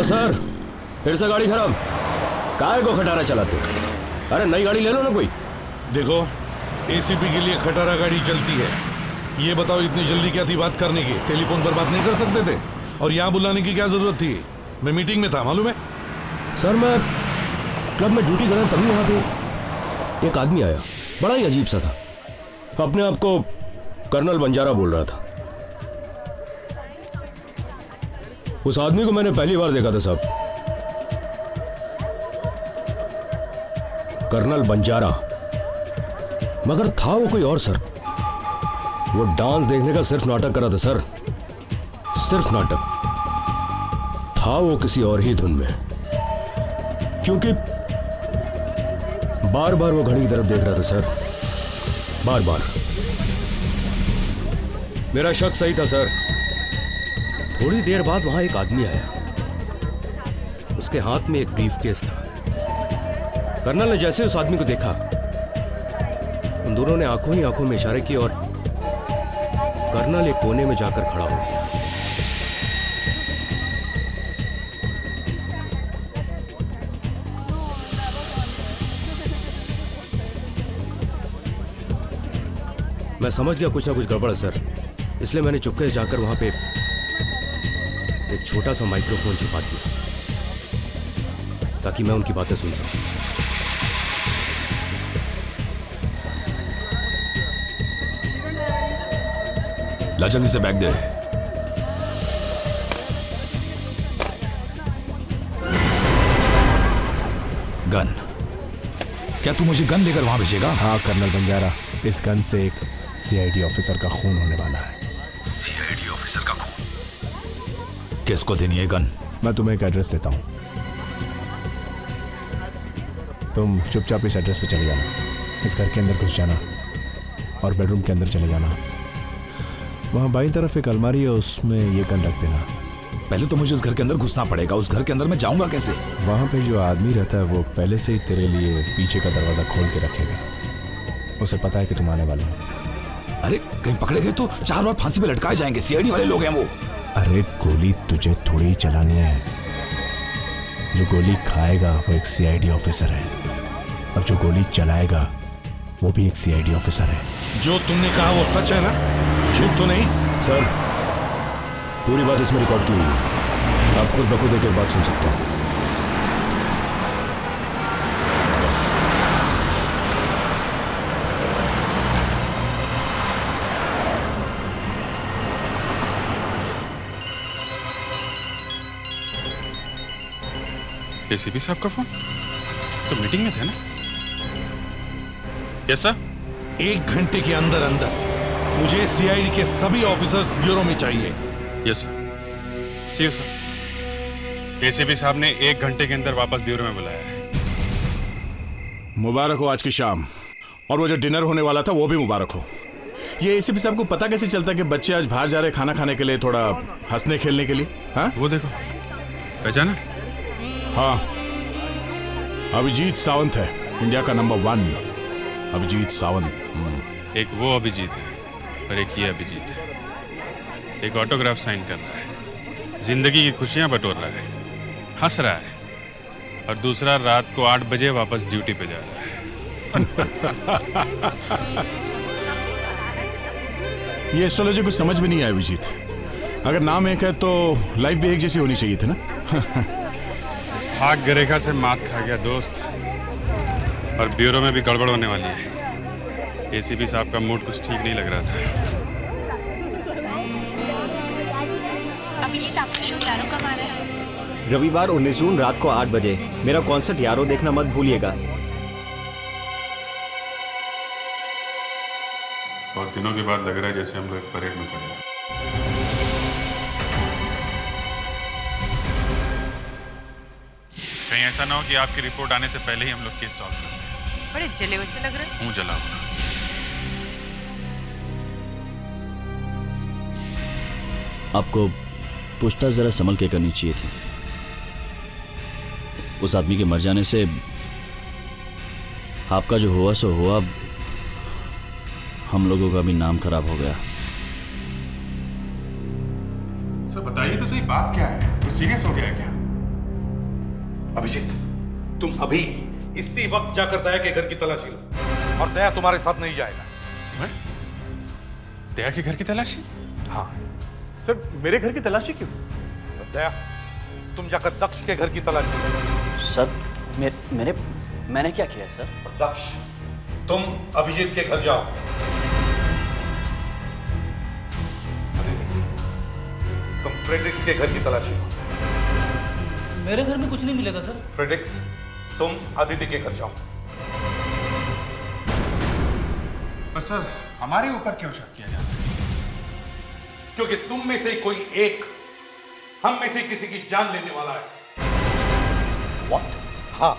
क्या सर, फिर से गाड़ी खराब? काहे को खटारा चलाते? अरे नई गाड़ी ले लो ना कोई। देखो, एसीपी के लिए खटारा गाड़ी चलती है। ये बताओ इतनी जल्दी क्या थी बात करने की? टेलीफोन पर बात नहीं कर सकते थे? और यहाँ बुलाने की क्या जरूरत थी? मैं मीटिंग में था, मालूम है? सर मैं क्लब में ड्यूटी कर रहा तभी वहां पे एक आदमी आया, बड़ा ही अजीब सा था। अपने आप को कर्नल बंजारा बोल रहा था। उस आदमी को मैंने पहली बार देखा था साहब, कर्नल बंजारा, मगर था वो कोई और सर। वो डांस देखने का सिर्फ नाटक कर रहा था सर, सिर्फ नाटक था। वो किसी और ही धुन में, क्योंकि बार बार वो घड़ी की तरफ देख रहा था सर, बार बार। मेरा शक सही था सर। थोड़ी देर बाद वहां एक आदमी आया, उसके हाथ में एक ब्रीफकेस था। कर्नल ने जैसे उस आदमी को देखा, उन दोनों ने आंखों ही आंखों में इशारे किए और कर्नल एक कोने में जाकर खड़ा हो गया। मैं समझ गया कुछ ना कुछ गड़बड़ है सर, इसलिए मैंने चुपके से जाकर वहां पे एक छोटा सा माइक्रोफोन छुपा दिया ताकि मैं उनकी बातें सुन सकूं। ला जल्दी से बैग दे। गन। क्या तू मुझे गन लेकर वहां भेजेगा? हाँ कर्नल बंजारा, इस गन से एक सीआईडी ऑफिसर का खून होने वाला है। सीआईडी ऑफिसर का खून? किसको देनी है गन? मैं तुम्हें एक एड्रेस देता हूँ, तुम चुपचाप इस एड्रेस पे चले जाना। इस घर के अंदर घुस जाना और बेडरूम के अंदर चले जाना। वहाँ बाईं तरफ एक अलमारी है, उसमें ये गन रख देना। पहले तो मुझे इस घर के अंदर घुसना पड़ेगा। उस घर के अंदर मैं जाऊंगा कैसे? वहाँ पे जो आदमी रहता है वो पहले से ही तेरे लिए पीछे का दरवाजा खोल के रखेगा। उसे पता है कि तुम आने वाले हो। अरे कहीं पकड़े गए तो 4 बार फांसी पे लटकाए जाएंगे। सीआईडी वाले लोग हैं वो। अरे गोली तुझे थोड़ी ही चलानी है, जो गोली खाएगा वो एक सीआईडी ऑफिसर है, और जो गोली चलाएगा वो भी एक सीआईडी ऑफिसर है। जो तुमने कहा वो सच है ना? झूठ तो नहीं? सर पूरी बात इसमें रिकॉर्ड की हुई है, आप खुद ब खुद एक बात सुन सकते हैं। एसीपी साहब का फोन? तो मीटिंग में थे ना? Yes sir. 1 घंटे के अंदर अंदर मुझे सीआईडी के सभी ऑफिसर्स ब्यूरो में चाहिए। Yes sir. See you sir. ACP साहब ने 1 घंटे के अंदर वापस ब्यूरो में बुलाया है। मुबारक हो आज की शाम, और वो जो डिनर होने वाला था वो भी मुबारक हो। ये एसीपी साहब को पता कैसे चलता कि बच्चे आज बाहर जा रहे खाना खाने के लिए, थोड़ा हंसने खेलने के लिए? हाँ वो देखो, पहचाना? हाँ, अभिजीत सावंत है, इंडिया का नंबर 1 अभिजीत सावंत। एक वो अभिजीत है और एक ये अभिजीत है। एक ऑटोग्राफ साइन कर रहा है, जिंदगी की खुशियां बटोर रहा है, हंस रहा है, और दूसरा रात को 8 बजे वापस ड्यूटी पे जा रहा है। ये एस्ट्रोलॉजी कुछ समझ में नहीं आया अभिजीत। अगर नाम एक है तो लाइफ भी एक जैसी होनी चाहिए थी ना। भाग्य रेखा से मात खा गया दोस्त, और ब्यूरो में भी गड़बड़ होने वाली है। एसीपी साहब का मूड कुछ ठीक नहीं लग रहा था। अभिजीत आपका शो यारों कब आ रहा है? रविवार 19 जून रात को 8 बजे। मेरा कॉन्सर्ट यारों देखना मत भूलिएगा। बहुत दिनों के बाद लग रहा है जैसे हम लोग एक परेड में खड़े हैं। कहीं ऐसा ना हो कि आपकी रिपोर्ट आने से पहले ही हम लोग केस सॉल्व कर दें। बड़े जले हुए से लग रहे हैं। मुंह जला हुआ। आपको पूछताछ जरा संभल के करनी चाहिए थी। उस आदमी के मर जाने से आपका जो हुआ सो हुआ, हम लोगों का भी नाम खराब हो गया। सर बताइए तो सही, बात क्या है? कुछ सीरियस हो गया है क्या? अभिजीत, तुम अभी इसी वक्त जाकर दया के घर की तलाशी लो, और दया तुम्हारे साथ नहीं जाएगा। मैं? दया के घर की तलाशी? हाँ। सर मेरे घर की तलाशी क्यों? तो दया, तुम जाकर दक्ष के घर की तलाशी लो। सर मैंने क्या किया है सर? और दक्ष, तुम अभिजीत के घर जाओ। अदिति, तुम फ्रेडरिक्स के घर की तलाशी लो। मेरे घर में कुछ नहीं मिलेगा सर। फ्रेडरिक्स, तुम अदिति के घर जाओ। पर सर, हमारे ऊपर क्यों शक किया जाता है? क्योंकि तुम में से कोई एक हम में से किसी की जान लेने वाला है। What? हाँ,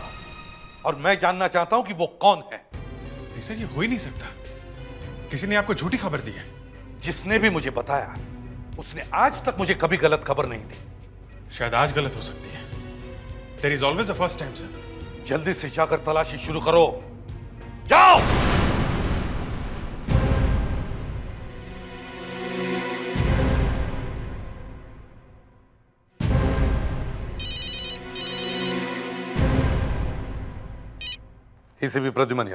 और मैं जानना चाहता हूं कि वो कौन है। नहीं सर, ये हो ही नहीं सकता। किसी ने आपको झूठी खबर दी है। जिसने भी मुझे बताया, उसने आज तक मुझे कभी गलत खबर नहीं दी। शायद आज गलत हो सकती है। There is always a first time, sir. जल्दी से जाकर तलाशी शुरू करो। जाओ। एसीपी प्रद्युमन।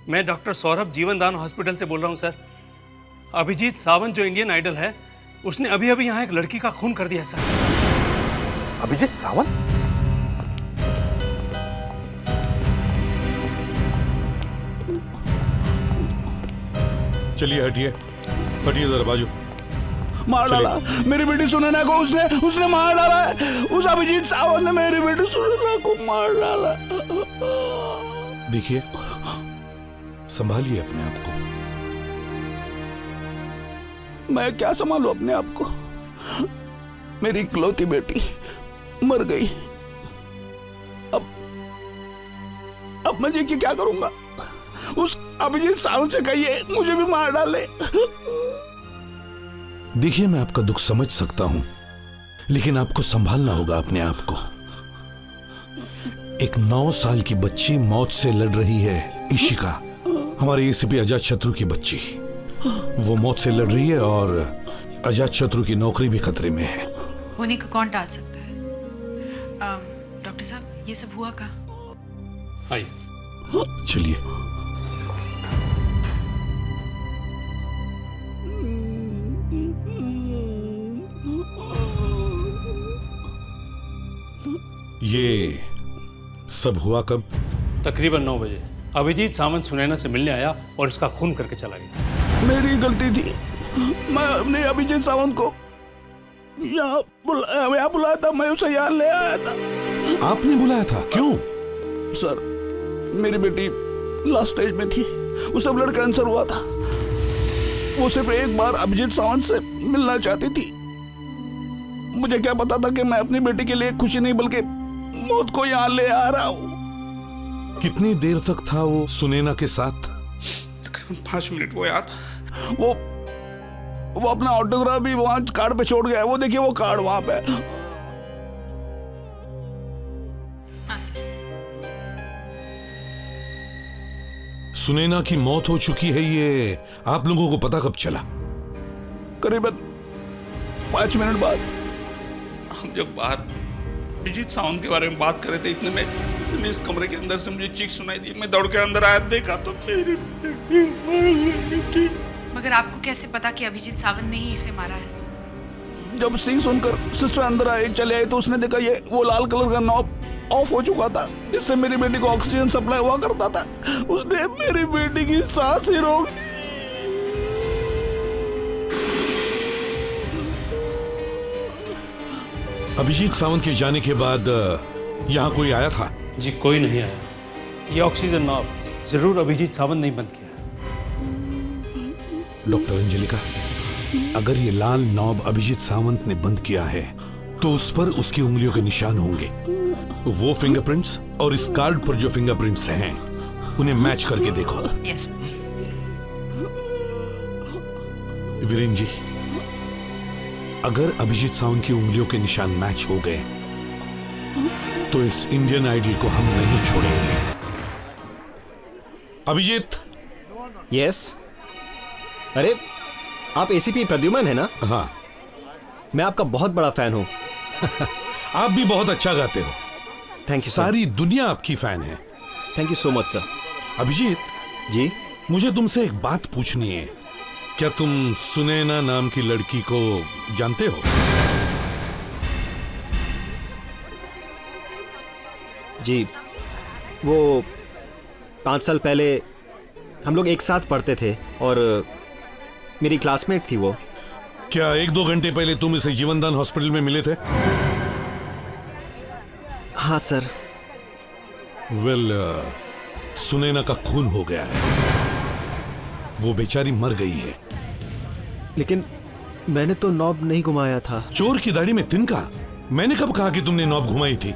मैं डॉक्टर सौरभ जीवनदान हॉस्पिटल से बोल रहा हूं सर। अभिजीत सावंत जो इंडियन आइडल है, उसने अभी अभी यहां एक लड़की का खून कर दिया है सर। अभिजीत सावंत? चलिए हटिए, हटिए जरा बाजू। मार डाला मेरी बेटी सुनैना को, उसने मार डाला है। उस अभिजीत सावंत ने मेरी बेटी सुनैना को मार डाला। देखिए, संभालिए अपने आप को। मैं क्या संभालूं अपने आप को? मेरी इकलौती बेटी मर गई। अब मैं ये क्या करूंगा? उस अभिजीत सावंत से कहिए मुझे भी मार डाले। देखिए, मैं आपका दुख समझ सकता हूं, लेकिन आपको संभालना होगा अपने आप को। एक 9 साल की बच्ची मौत से लड़ रही है, इशिका, हमारे एसीपी अजात शत्रु की बच्ची। वो मौत से लड़ रही है और अजात शत्रु की नौकरी भी खतरे में है। होने को कौन टाल सकता है? डॉक्टर साहब, ये सब हुआ का? आइए। चलिए। ये सब हुआ कब? तकरीबन 9 बजे अभिजीत सावंत सुनैना से मिलने आया और इसका खून करके चला गया। मेरी गलती थी। मैं अपने अभिजीत सावंत को यहाँ बुलाया था। मैं उसे यहाँ ले आया था। आपने बुलाया था? क्यों? सर, मेरी बेटी लास्ट स्टेज में थी। उसे ब्लड कैंसर हुआ था। वो सिर्फ एक बार अभिजीत सावंत से मिलना चाहती थी। मुझे क्या पता था कि मैं अपनी बेटी के लिए खुशी नहीं बल्कि मौत को यहाँ ले आ रहा हूँ। कितनी देर तक था वो सुनैना के साथ? तकरीबन 5 मिनट। वो याद, वो अपना ऑटोग्राफ भी वहां कार्ड पे छोड़ गया है। वो देखिए, वो कार्ड वहां पे। हाँ सर। सुनैना की मौत हो चुकी है, ये आप लोगों को पता कब चला? करीबन 5 मिनट बाद। हम जब बाहर अभिजीत सावंत के बारे में बात कर रहे थे, इतने में इस कमरे के अंदर से मुझे चीख सुनाई दी। मैं दौड़ के अंदर आया, देखा तो मेरी बेटी मर गई थी। मगर आपको कैसे पता कि अभिजीत सावंत ने ही इसे मारा है? जब सिंह सुनकर सिस्टर अंदर चले आई तो उसने देखा ये वो लाल कलर का नॉब ऑफ हो चुका था, जिससे मेरी बेटी को ऑक्सीजन सप्लाई हुआ करता था। उसने मेरी बेटी की सांस ही रोक दी। अभिजीत सावंत के जाने के बाद यहाँ कोई आया था? जी कोई नहीं आया। ये ऑक्सीजन नॉब जरूर अभिजीत सावंत ने बंद किया। डॉक्टर अंजलिका, अगर ये लाल नॉब अभिजीत सावंत ने बंद किया है तो उस पर उसकी उंगलियों के निशान होंगे। वो फिंगरप्रिंट्स और इस कार्ड पर जो फिंगरप्रिंट्स हैं उन्हें मैच करके देखो। यस। वीरेन जी, अगर अभिजीत सावंत की उंगलियों के निशान मैच हो गए तो इस इंडियन आइडल को हम नहीं छोड़ेंगे। अभिजीत। यस। अरे, आप एसीपी प्रद्युमन है ना? हाँ। मैं आपका बहुत बड़ा फैन हूं। आप भी बहुत अच्छा गाते हो। थैंक यू सारी दुनिया आपकी फैन है। Thank you so much sir. Abhijit, ji मुझे तुमसे एक बात पूछनी है। क्या तुम सुनैना नाम की लड़की को जानते हो? जी, वो 5 साल पहले हम लोग एक साथ पढ़ते थे और मेरी क्लासमेट थी वो। क्या 1-2 घंटे पहले तुम इसे जीवनदान हॉस्पिटल में मिले थे? हाँ सर। वेल, सुनैना का खून हो गया है। वो बेचारी मर गई है। लेकिन मैंने तो नॉब नहीं घुमाया था। चोर की दाढ़ी में तिनका? मैंने कब कहा कि तुमने नॉब घुमाई थी?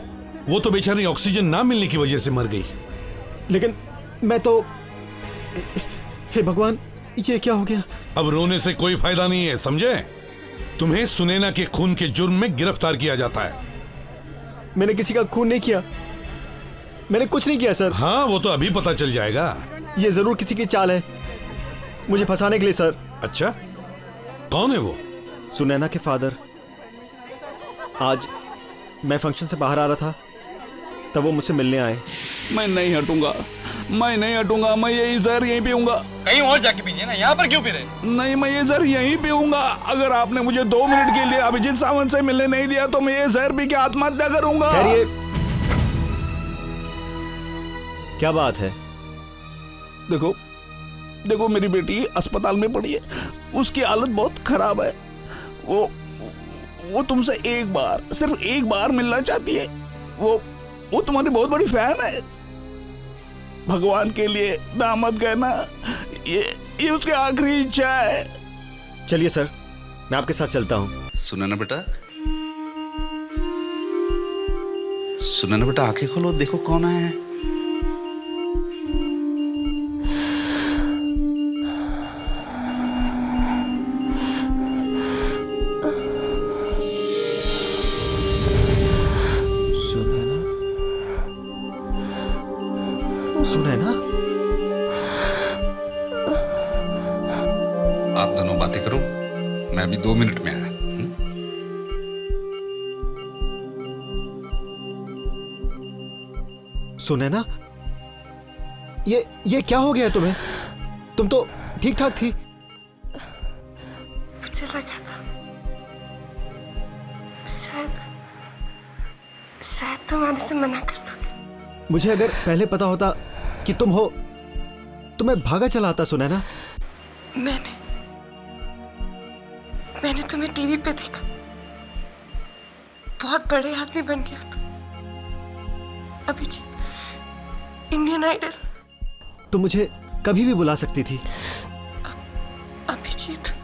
वो तो बेचारी ऑक्सीजन ना मिलने की वजह से मर गई। लेकिन मैं तो, हे भगवान, ये क्या हो गया? अब रोने से कोई फायदा नहीं है, समझे? तुम्हें सुनैना के खून के जुर्म में गिरफ्तार किया जाता है। मैंने किसी का खून नहीं किया। मैंने कुछ नहीं किया सर। हाँ, वो तो अभी पता चल जाएगा। ये जरूर किसी की चाल है, मुझे फंसाने के लिए सर। अच्छा, कौन है वो? सुनैना के फादर। आज मैं फंक्शन से बाहर आ रहा था, तब वो मुझसे मिलने आए। मैं नहीं हटूंगा, मैं नहीं हटूंगा। मैं यही जहर यहीं पीऊंगा। कहीं और जाके पीजिए ना, यहाँ पर क्यों पी रहे? नहीं, मैं ये जहर यहीं पीऊंगा। अगर आपने मुझे 2 मिनट के लिए अभिजीत सावंत से मिलने नहीं दिया तो मैं ये जहर पी के आत्महत्या करूंगा। ठहरिए, क्या बात है? देखो देखो, मेरी बेटी अस्पताल में पड़ी है, उसकी हालत बहुत खराब है। वो तुमसे एक बार, सिर्फ एक बार मिलना चाहती है। वो तुम्हारी बहुत बड़ी फैन है। भगवान के लिए ना मत कहना, ये उसकी आखिरी इच्छा है। चलिए सर, मैं आपके साथ चलता हूँ। सुनैना बेटा, सुनैना बेटा, आंखें खोलो, देखो कौन है। सुनैना, आप दोनों बातें करो, मैं अभी 2 मिनट में आया। सुनैना, ये क्या हो गया तुम्हें? तुम तो ठीक ठाक थी। मुझे लगा था शायद तुम आने से मना कर दोगे। मुझे अगर पहले पता होता कि तुम हो तो मैं भागा चला आता। सुनैना, मैंने तुम्हें टीवी पे देखा, बहुत बड़े आदमी बन गया था। Abhijit, Indian Idol. तुम मुझे कभी भी बुला सकती थी। अभिजीत।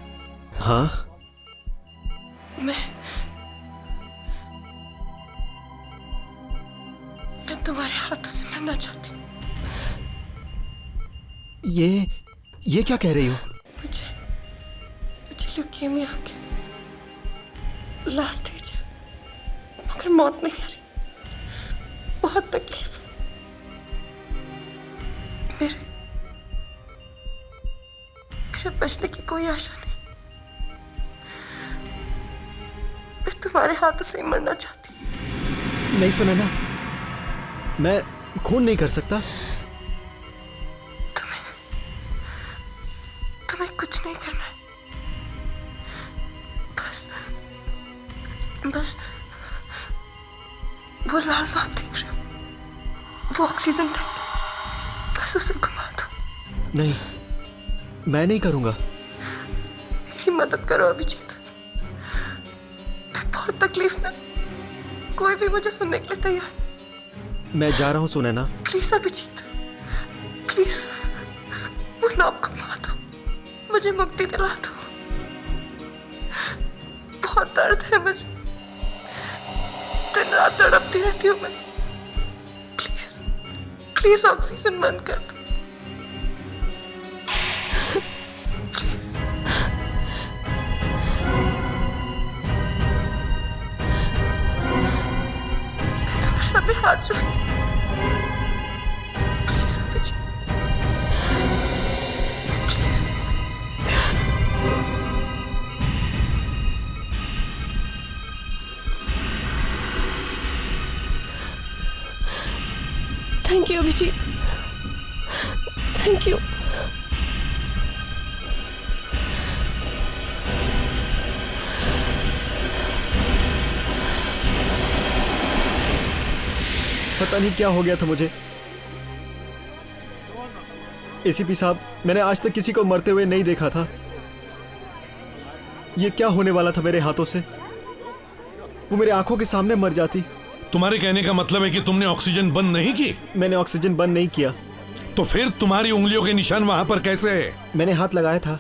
हाँ, मैं तुम्हारे हाथों से मरना चाहती हूँ। ये क्या कह रही हो? मुझे ल्यूकेमिया आ गया, लास्ट स्टेज है, मगर मौत नहीं आ रही, बहुत तकलीफ। मेरे बचने की कोई आशा नहीं। मैं तुम्हारे हाथों से ही मरना चाहती हूँ। नहीं सुनैना, मैं खून नहीं कर सकता। तुम्हें कुछ नहीं करना है। बस वो लाल नॉब देख रहे हो, वो ऑक्सीजन टैंक, बस उसे घुमा दो। नहीं, मैं नहीं करूंगा। मेरी मदद करो अभिजीत, मैं बहुत तकलीफ में, कोई भी मुझे सुनने के लिए तैयार। मैं जा रहा हूँ सुनैना। प्लीज अभिजीत, प्लीज वो नॉब घुमा दो, मुझे मुक्ति दिला दो। बहुत दर्द है मुझे, दिन रात तड़पती रहती हूँ मैं। प्लीज प्लीज ऑक्सीजन बंद कर दो, प्लीज। मैं तुम्हारे सामने हाथ जोड़ती हूँ, please Abhijit, please. Abhijit, thank you. पता नहीं क्या हो गया था मुझे। एसीपी साहब, मैंने आज तक किसी को मरते हुए नहीं देखा था। ये क्या होने वाला था मेरे हाथों से? वो मेरे आंखों के सामने मर जाती। तुम्हारे कहने का मतलब है कि तुमने ऑक्सीजन बंद नहीं की? मैंने ऑक्सीजन बंद नहीं किया। तो फिर तुम्हारी उंगलियों के निशान वहां पर कैसे? मैंने हाथ लगाया था,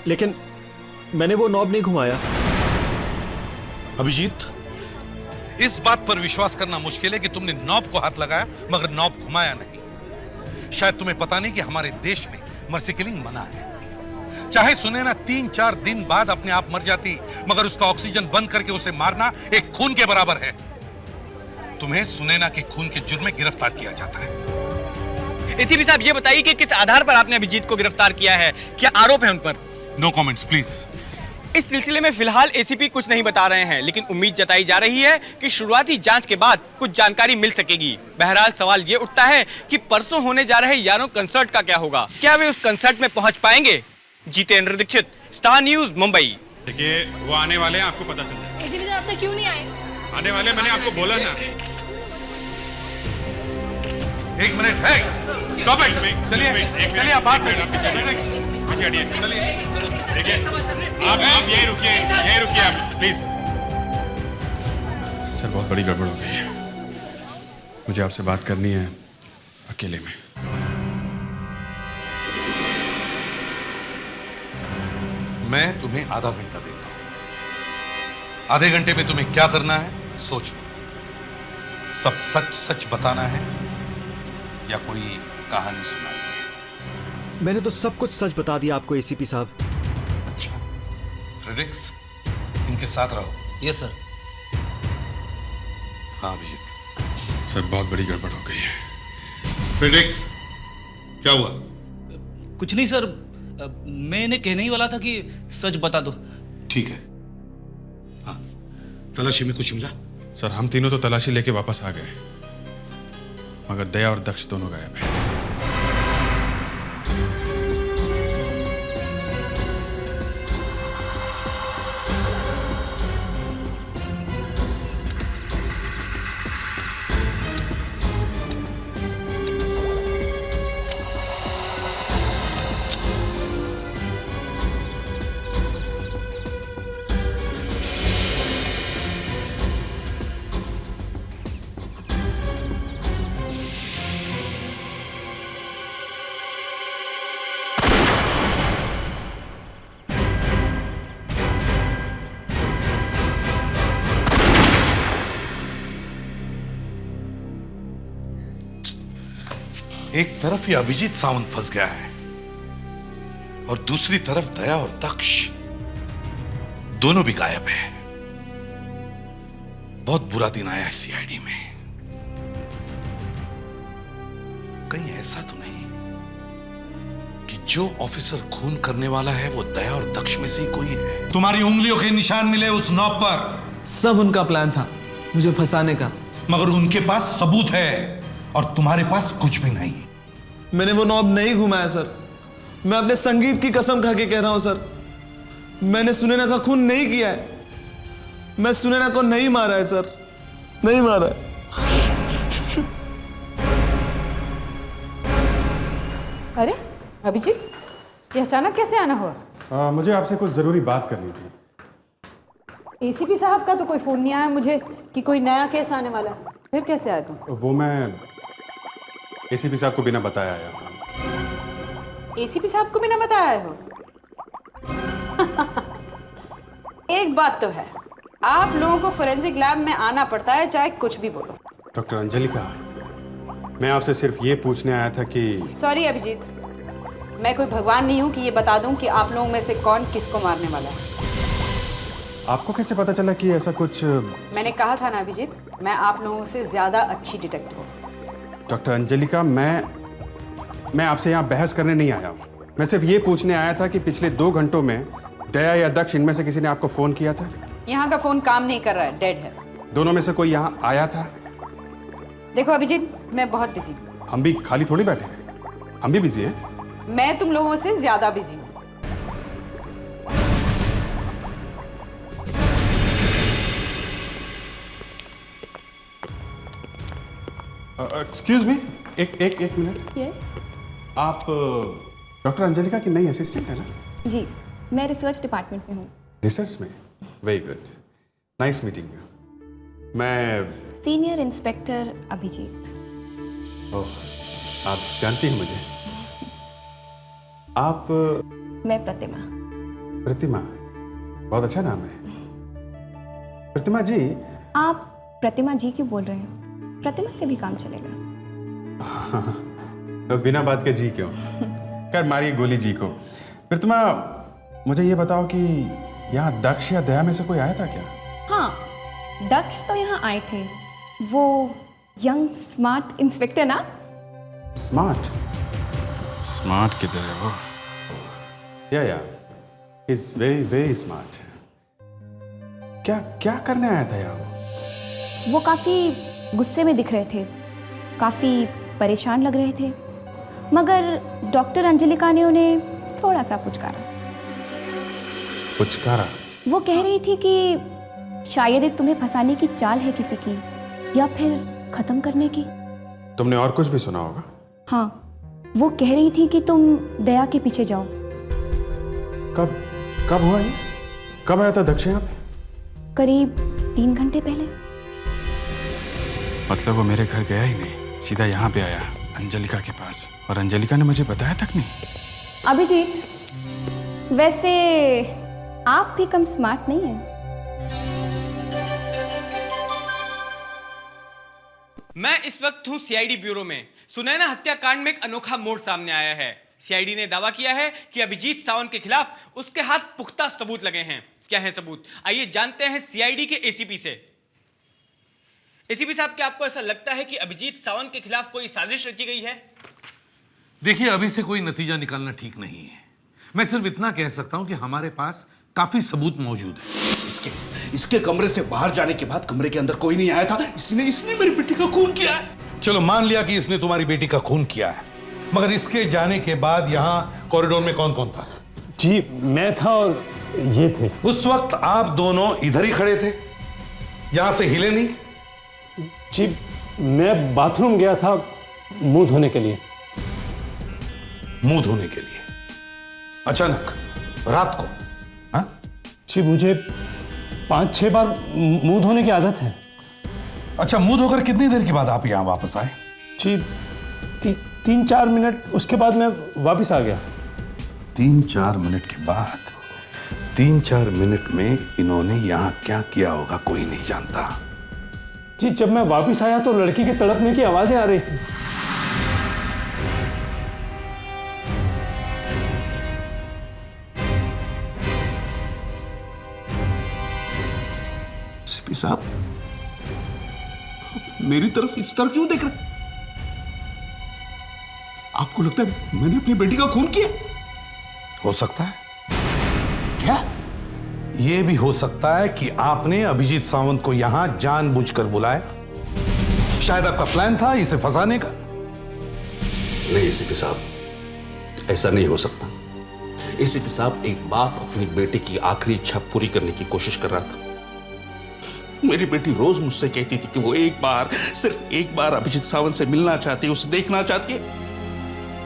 लेकिन मैंने वो नॉब नहीं घुमाया। अभिजीत, इस बात पर विश्वास करना मुश्किल है कि तुमने नॉब को हाथ लगाया मगर नॉब घुमाया नहीं। शायद तुम्हें पता नहीं कि हमारे देश में मर्सी किलिंग मना है। चाहे सुनैना 3-4 दिन बाद अपने आप मर जाती, मगर उसका ऑक्सीजन बंद करके उसे मारना एक खून के बराबर है। तुम्हें सुनैना के खून के जुर्म में गिरफ्तार किया जाता है। एसीपी साहब, ये बताइए कि किस आधार पर आपने अभिजीत को गिरफ्तार किया है? क्या आरोप है उन पर? No comments please. इस सिलसिले में फिलहाल एसीपी कुछ नहीं बता रहे हैं, लेकिन उम्मीद जताई जा रही है कि शुरुआती जांच के बाद कुछ जानकारी मिल सकेगी। बहरहाल सवाल ये उठता है कि परसों होने जा रहे यारों कंसर्ट का क्या होगा? क्या वे उस कंसर्ट में पहुंच पाएंगे? Jitendra Dixit, Star News, Mumbai. देखिए, वो आने वाले हैं, आपको पता चल जाएगा। एसीपी साहब, आप क्यों नहीं आए? आने वाले, मैंने आपको बोला ना। एक मिनट है, स्टॉप इट। चलिए आप बात करें। पीछे हटिए। देखिए, आप यहीं रुकिए आप प्लीज। सर, बहुत बड़ी गड़बड़ हो गई है, मुझे आपसे बात करनी है अकेले में। मैं तुम्हें आधा घंटा देता हूं। आधे घंटे में तुम्हें क्या करना है सोच लो। सब सच सच बताना है या कोई कहानी सुनानी है? मैंने तो सब कुछ सच बता दिया आपको एसीपी साहब। अच्छा, फ्रेडरिक्स, इनके साथ रहो। Yes sir. हाँ अभिजीत। सर, बहुत बड़ी गड़बड़ हो गई है। फ्रेडरिक्स, क्या हुआ? कुछ नहीं सर, मैं इन्हें कहने ही वाला था कि सच बता दो। ठीक है। हाँ, तलाशी में कुछ मिला? सर, हम तीनों तो तलाशी लेके वापस आ गए, मगर दया और दक्ष दोनों गायब हैं। एक तरफ ये अभिजीत सावंत फंस गया है और दूसरी तरफ दया और दक्ष, दोनों भी गायब है। बहुत बुरा दिन आया है सीआईडी में। कहीं ऐसा तो नहीं कि जो ऑफिसर खून करने वाला है वो दया और दक्ष में से ही कोई है? तुम्हारी उंगलियों के निशान मिले उस नॉब पर। सब उनका प्लान था मुझे फंसाने का, मगर उनके पास सबूत है और तुम्हारे पास कुछ भी नहीं। मैंने वो नॉब नहीं घुमाया सर। मैं अपने संगीत की कसम खा के कह रहा हूं सर, मैंने सुनैना का खून नहीं किया है। मैं सुनैना को नहीं मारा है सर, नहीं मारा है। अरे अभिजीत, ये अचानक कैसे आना हुआ? मुझे आपसे कुछ जरूरी बात करनी थी। एसीपी साहब का तो कोई फोन नहीं आया मुझे कि कोई नया केस आने वाला है। फिर कैसे आया तुम? वो मैं एसीपी साहब को बिना बताया आया हूँ। एसीपी साहब को बिना बताया आए हो? एक बात तो है, आप लोगों को फोरेंसिक लैब में आना पड़ता है चाहे कुछ भी बोलो। डॉक्टर अंजलिका, मैं आपसे सिर्फ ये पूछने आया था कि... सॉरी अभिजीत, मैं कोई भगवान नहीं हूँ कि ये बता दूँ कि आप लोगों में से कौन किसको मारने वाला है। आपको कैसे पता चला कि ऐसा कुछ... मैंने कहा था ना अभिजीत, मैं आप लोगों से ज्यादा अच्छी डिटेक्टिव हूँ। डॉक्टर अंजलिका, मैं आपसे यहाँ बहस करने नहीं आया हूँ। मैं सिर्फ ये पूछने आया था कि पिछले 2 घंटों में दया या दक्ष, इनमें से किसी ने आपको फोन किया था? यहाँ का फोन काम नहीं कर रहा है, डेड है। दोनों में से कोई यहाँ आया था? देखो अभिजीत, मैं बहुत बिजी हूँ। हम भी खाली थोड़ी बैठे हैं, हम भी बिजी हैं। मैं तुम लोगों से ज्यादा बिजी हूँ। एक्सक्यूज मी, एक मिनट। यस आप डॉक्टर अंजलिका की नई असिस्टेंट है ना? जी, मैं रिसर्च डिपार्टमेंट में हूँ। रिसर्च में? Very good, nice meeting you. मैं सीनियर इंस्पेक्टर अभिजीत। ओह, आप जानती हैं मुझे? आप? मैं प्रतिमा। प्रतिमा, बहुत अच्छा नाम है। प्रतिमा जी। आप प्रतिमा जी क्यों बोल रहे हैं? प्रतिमा से भी काम चलेगा। तो बिना बात के जी क्यों? कर मारिए गोली जी को। प्रतिमा, मुझे ये बताओ कि यहाँ दक्ष या दया में से कोई आया था क्या? हाँ, दक्ष तो यहाँ आए थे। वो यंग स्मार्ट इंस्पेक्टर ना? स्मार्ट? स्मार्ट किधर है वो? या इज वेरी वेरी स्मार्ट। क्या करने आया था यहाँ वो काफी गुस्से में दिख रहे थे, काफी परेशान लग रहे थे, मगर डॉक्टर अंजलिका ने उन्हें थोड़ा सा पुचकारा। पुचकारा? वो कह रही थी कि शायद ये तुम्हें फंसाने की चाल है किसी की, या फिर खत्म करने की। तुमने और कुछ भी सुना होगा? हाँ, वो कह रही थी कि तुम दया के पीछे जाओ। कब हुआ ये? कब आया था दक्ष यहाँ पे? करीब 3 घंटे पहले। मतलब वो मेरे घर गया ही नहीं, सीधा यहाँ पे आया अंजलिका के पास, और अंजलिका ने मुझे बताया तक नहीं। अभिजीत, वैसे आप भी कम स्मार्ट नहीं हैं। मैं इस वक्त हूं सीआईडी ब्यूरो में। सुनैना हत्याकांड में एक अनोखा मोड़ सामने आया है। सीआईडी ने दावा किया है कि अभिजीत सावंत के खिलाफ उसके हाथ पुख्ता सबूत लगे हैं। क्या है सबूत? आइए जानते हैं सीआईडी के एसीपी से। एसीपी साहब, क्या आपको ऐसा लगता है कि अभिजीत सावंत के खिलाफ कोई साजिश रची गई है? देखिए, अभी से कोई नतीजा निकालना ठीक नहीं है। मैं सिर्फ इतना कह सकता हूं कि हमारे पास काफी सबूत मौजूद है। इसके कमरे से बाहर जाने के बाद कमरे के अंदर कोई नहीं आया था। इसने मेरी बेटी का खून किया है। चलो मान लिया कि इसने तुम्हारी बेटी का खून किया है, मगर इसके जाने के बाद यहाँ कॉरिडोर में कौन कौन था? जी, मैं था और ये थे। उस वक्त आप दोनों इधर ही खड़े थे, यहां से हिले नहीं? जी, मैं बाथरूम गया था मुंह धोने के लिए। मुंह धोने के लिए? अचानक रात को? हाँ जी, मुझे 5-6 बार मुंह धोने की आदत है। अच्छा, मुंह धोकर कितनी देर के बाद आप यहाँ वापस आए? जी, 3-4 मिनट, उसके बाद मैं वापस आ गया। 3-4 मिनट के बाद? 3-4 मिनट में इन्होंने यहाँ क्या किया होगा कोई नहीं जानता। जी, जब मैं वापस आया तो लड़की के तड़पने की आवाजें आ रही थी। सीपी साहब, मेरी तरफ इस तरह क्यों देख रहे? आपको लगता है मैंने अपनी बेटी का खून किया? हो सकता है। क्या? यह भी हो सकता है कि आपने अभिजीत सावंत को यहां जानबूझकर बुलाया। शायद आपका प्लान था इसे फंसाने का। नहीं सीपी साहब, ऐसा नहीं हो सकता। सीपी साहब, एक बाप अपनी बेटी की आखिरी इच्छा पूरी करने की कोशिश कर रहा था। मेरी बेटी रोज मुझसे कहती थी कि वो एक बार, सिर्फ एक बार अभिजीत सावंत से मिलना चाहती है, उसे देखना चाहती है।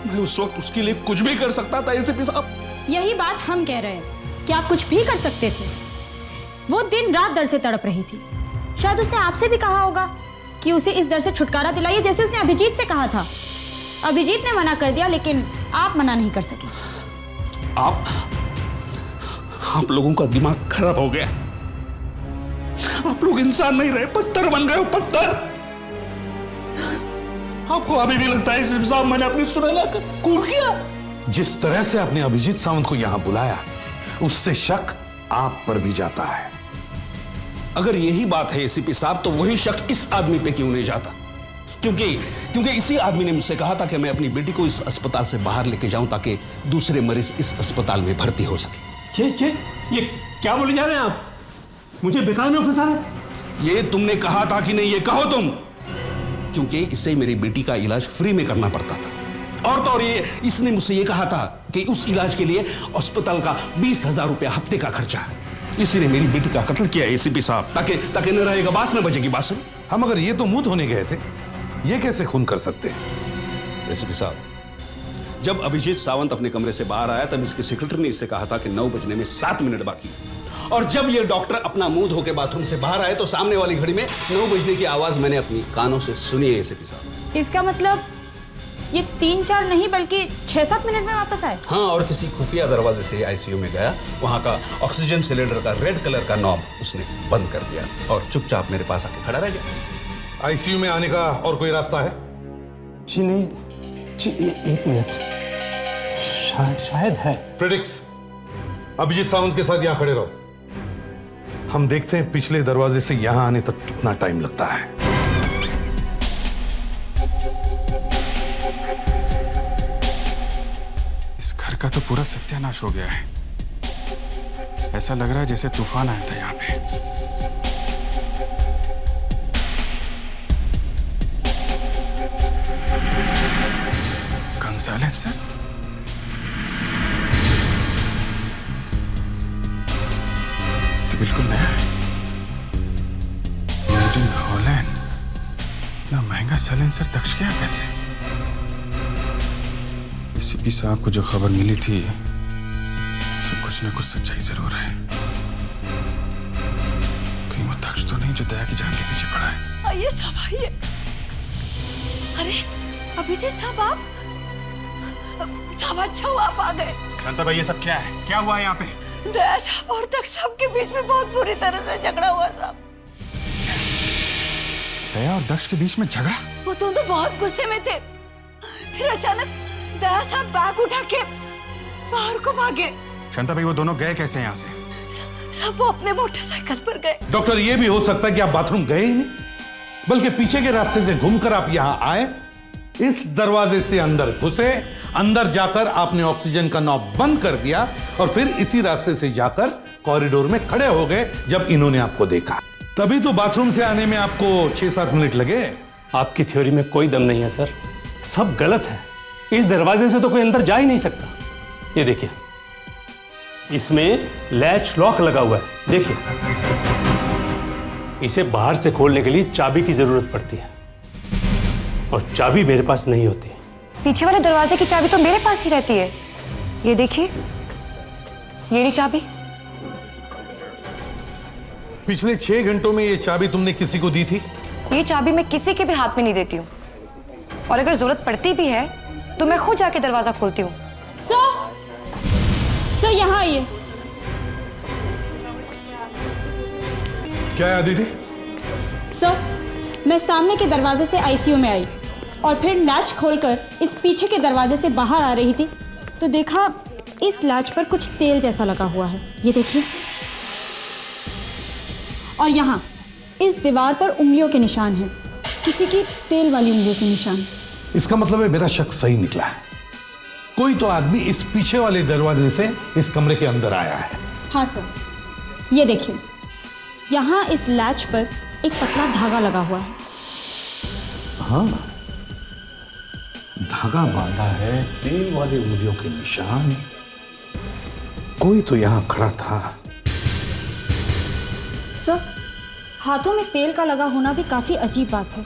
मैं उस वक्त उसके लिए कुछ भी कर सकता था एसीपी साहब। यही बात हम कह रहे हैं कि आप कुछ भी कर सकते थे। वो दिन रात दर्द से तड़प रही थी। शायद उसने आपसे भी कहा होगा कि उसे इस दर्द से छुटकारा दिलाइए, जैसे उसने अभिजीत से कहा था। अभिजीत ने मना कर दिया, लेकिन आप मना नहीं कर सके। आप लोगों का दिमाग खराब हो गया। आप लोग इंसान नहीं रहे, पत्थर बन गए हो, पत्थर। आपको अभी भी लगता है सीपी साहब मैंने अपनी सुनैना का खून किया? जिस तरह से आपने अभिजीत सावंत को यहां बुलाया, उससे शक आप पर भी जाता है। अगर यही बात है एसीपी साहब, तो वही शक इस आदमी पे क्यों नहीं जाता? क्योंकि इसी आदमी ने मुझसे कहा था कि मैं अपनी बेटी को इस अस्पताल से बाहर लेके जाऊं ताकि दूसरे मरीज इस अस्पताल में भर्ती हो सके। ये क्या बोले जा रहे हैं आप? मुझे बेकार में फंसा रहे? ये तुमने कहा था कि नहीं? ये कहो तुम। क्योंकि इससे मेरी बेटी का इलाज फ्री में करना पड़ता था। और तो और ये इसने मुझसे ये कहा था कि उस इलाज के लिए अस्पताल का 20,000 रुपया हफ्ते का खर्चा है। इसीलिए मेरी बेटी का कत्ल किया एसीपी साहब, ताकि न रहेगा बास न बजेगी बास। हम अगर ये तो मुंह धोने गए थे, ये कैसे खून कर सकते हैं? एसीपी साहब, जब अभिजीत सावंत अपने कमरे से बाहर आया तब इसके सेक्रेटरी ने इससे कहा था कि 9 बजने में 7 मिनट बाकी है। और जब ये डॉक्टर अपना मुंह धो के बाथरूम से बाहर आए तो सामने वाली घड़ी में 9 बजने की आवाज मैंने अपनी कानों से सुनी है एसीपी साहब। इसका मतलब ये 3-4 नहीं बल्कि 6-7 मिनट में वापस आए। हाँ, और किसी खुफिया दरवाजे से आईसीयू में गया, वहां का ऑक्सीजन सिलेंडर का रेड कलर का नॉब उसने बंद कर दिया और चुपचाप मेरे पास आके खड़ा रह गया। आईसीयू में आने का और कोई रास्ता है? जी नहीं जी, एक मिनट, शायद है। फ्रेडिक्स, अभिजीत सावंत के साथ यहां खड़े रहो। हम देखते हैं पिछले दरवाजे से यहां आने तक कितना टाइम लगता है। इस घर का तो पूरा सत्यानाश हो गया है। ऐसा लग रहा है जैसे तूफान आया था यहाँ पे। कंसालेस सर, तो बिल्कुल नया है। Made in Holland. इतना महंगा साइलेंसर दक्ष गया कैसे? एसीपी साहब को जो खबर मिली थी उसमें कुछ ना कुछ सच्चाई जरूर है। कहीं वो दक्ष तो नहीं जो दया की जान के पीछे पड़ा है। आइए साहब, आइए। अरे अभिजीत साहब, आप साहब, अच्छा हुआ आप आ गए। शांता भाई, ये सब क्या है? क्या हुआ है यहाँ पे? दया साहब और दक्ष साहब के बीच में बहुत बुरी तरह से झगड़ा हुआ साहब। दया और दक्ष के बीच में झगड़ा? वो दोनों बहुत गुस्से में थे। फिर अचानक दया साहब बैग उठा के बाहर को भागे। शांता भाई, वो दोनों गए कैसे यहाँ से? साहब, वो अपने मोटरसाइकिल पर गए। डॉक्टर, ये भी हो सकता है कि आप बाथरूम गए ही नहीं, बल्कि पीछे के रास्ते से घूमकर आप यहां आए, इस दरवाजे से अंदर घुसे, अंदर जाकर आपने ऑक्सीजन का नॉब बंद कर दिया और फिर इसी रास्ते से जाकर कॉरिडोर में खड़े हो गए जब इन्होंने आपको देखा। तभी तो बाथरूम से आने में आपको 6-7 मिनट लगे। आपकी थ्योरी में कोई दम नहीं है सर, सब गलत है। इस दरवाजे से तो कोई अंदर जा ही नहीं सकता। ये देखिए, इसमें लैच लॉक लगा हुआ है, देखिए। इसे बाहर से खोलने के लिए चाबी की जरूरत पड़ती है और चाबी मेरे पास नहीं होती। पीछे वाले दरवाजे की चाबी तो मेरे पास ही रहती है। ये देखिए, ये रही चाबी। पिछले 6 घंटों में ये चाबी तुमने किसी को दी थी? ये चाबी मैं किसी के भी हाथ में नहीं देती हूँ, और अगर जरूरत पड़ती भी है तो मैं खुद जाके दरवाजा खोलती हूँ। सर यहाँ आइए। क्या है अदिति? सर, मैं सामने के दरवाजे से आईसीयू में आई और फिर लैच खोलकर इस पीछे के दरवाजे से बाहर आ रही थी तो देखा इस लैच पर कुछ तेल जैसा लगा हुआ है, ये देखिए। और यहाँ इस दीवार पर उंगलियों के निशान हैं, किसी की तेल वाली उंगलियों के निशान। इसका मतलब है मेरा शक सही निकला है। कोई तो आदमी इस पीछे वाले दरवाजे से इस कमरे के अंदर आया है। हाँ सर, ये देखिए, यहाँ इस लैच पर एक पतला धागा लगा हुआ है। हाँ, धागा बांधा है, तेल वाली उंगलियों के निशान। कोई तो यहां खड़ा था। सर, हाथों में तेल का लगा होना भी काफी अजीब बात है।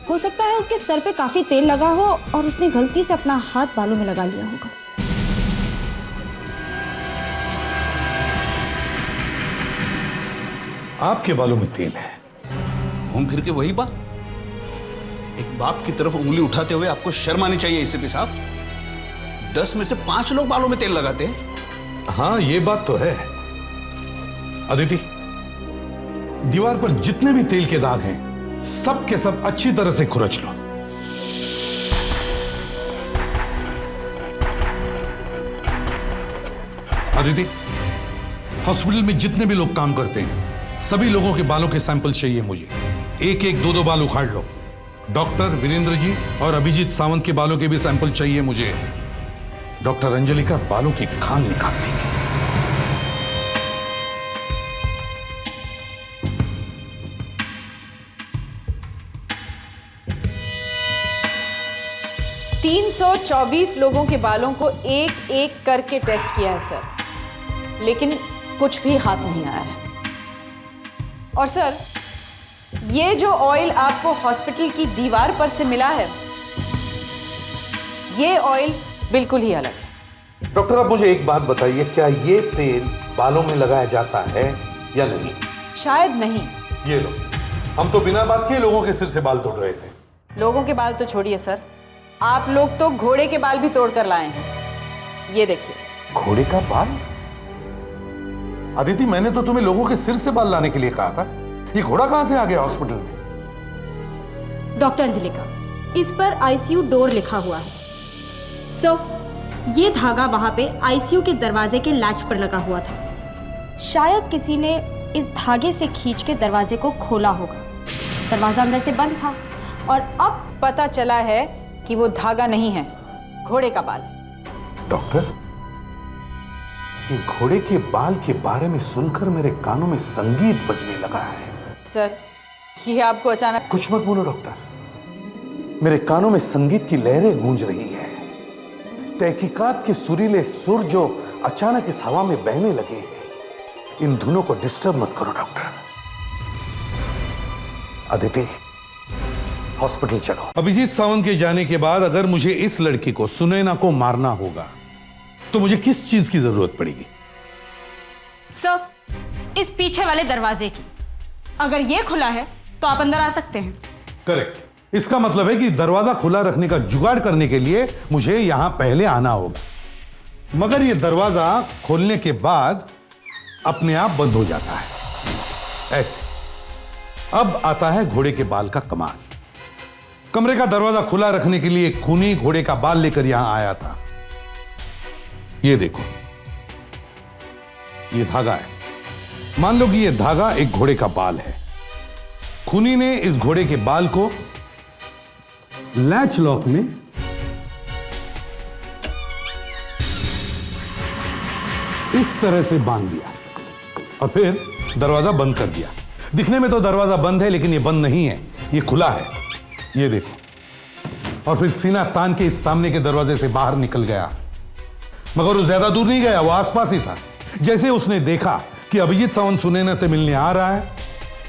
हो सकता है उसके सर पे काफी तेल लगा हो और उसने गलती से अपना हाथ बालों में लगा लिया होगा। आपके बालों में तेल है? घूम फिर के वही बात। एक बाप की तरफ उंगली उठाते हुए आपको शर्म आनी चाहिए एसीपी साहब। 10 में से 5 लोग बालों में तेल लगाते हैं। हाँ, ये बात तो है। अदिति, दीवार पर जितने भी तेल के दाग हैं सब के सब अच्छी तरह से खुरच लो। अदिति, हॉस्पिटल में जितने भी लोग काम करते हैं सभी लोगों के बालों के सैंपल चाहिए मुझे। 1-1, 2-2 बाल उखाड़ लो। डॉक्टर वीरेंद्र जी और अभिजीत सावंत के बालों के भी सैंपल चाहिए मुझे। डॉक्टर अंजलि का बालों की खाल निकाल देंगे। 324 लोगों के बालों को एक एक करके टेस्ट किया है सर, लेकिन कुछ भी हाथ नहीं आया है। और सर, ये जो ऑयल आपको हॉस्पिटल की दीवार पर से मिला है, ये ऑयल बिल्कुल ही अलग है। डॉक्टर, आप मुझे एक बात बताइए, क्या ये तेल बालों में लगाया जाता है या नहीं? शायद नहीं। ये लो, हम तो बिना बात के लोगों के सिर से बाल तोड़ रहे थे। लोगों के बाल तो छोड़िए सर, आप लोग तो घोड़े के बाल भी तोड़ कर लाए हैं। ये देखिए। घोड़े का बाल? अदिति, मैंने तो तुम्हें लोगों के सिर से बाल लाने के लिए कहा था। ये घोड़ा कहां से आ गया हॉस्पिटल में? डॉक्टर अंजलिका, इस पर आईसीयू डोर लिखा हुआ है। ये धागा वहां पे आईसीयू के दरवाजे के लैच पर लगा हुआ था। शायद किसी ने इस धागे से खींच के दरवाजे को खोला होगा। दरवाजा अंदर से बंद था और अब पता चला है कि वो धागा नहीं है, घोड़े का बाल। डॉक्टर, ये घोड़े के बाल के बारे में सुनकर मेरे कानों में संगीत बजने लगा है। सर, ये आपको अचानक... कुछ मत बोलो डॉक्टर, मेरे कानों में संगीत की लहरें गूंज रही है। तहकीकात के सुरीले सुर जो अचानक इस हवा में बहने लगे हैं, इन धुनों को डिस्टर्ब मत करो डॉक्टर। अदिति, हॉस्पिटल चलो। अभिजीत सावंत के जाने के बाद अगर मुझे इस लड़की को, सुनैना को मारना होगा तो मुझे किस चीज की जरूरत पड़ेगी? सर, इस पीछे वाले दरवाजे की। अगर ये खुला है तो आप अंदर आ सकते हैं। करेक्ट। इसका मतलब है कि दरवाजा खुला रखने का जुगाड़ करने के लिए मुझे यहां पहले आना होगा, मगर यह दरवाजा खोलने के बाद अपने आप बंद हो जाता है ऐसे। अब आता है घोड़े के बाल का कमाल। कमरे का दरवाजा खुला रखने के लिए खूनी घोड़े का बाल लेकर यहां आया था। ये देखो, ये धागा है। मान लो कि ये धागा एक घोड़े का बाल है। खूनी ने इस घोड़े के बाल को लैच लॉक में इस तरह से बांध दिया और फिर दरवाजा बंद कर दिया। दिखने में तो दरवाजा बंद है, लेकिन ये बंद नहीं है, ये खुला है। ये देखो। और फिर सीना तान के इस सामने के दरवाजे से बाहर निकल गया, मगर वो ज्यादा दूर नहीं गया, वो आसपास ही था। जैसे उसने देखा कि अभिजीत सावंत सुनैना से मिलने आ रहा है,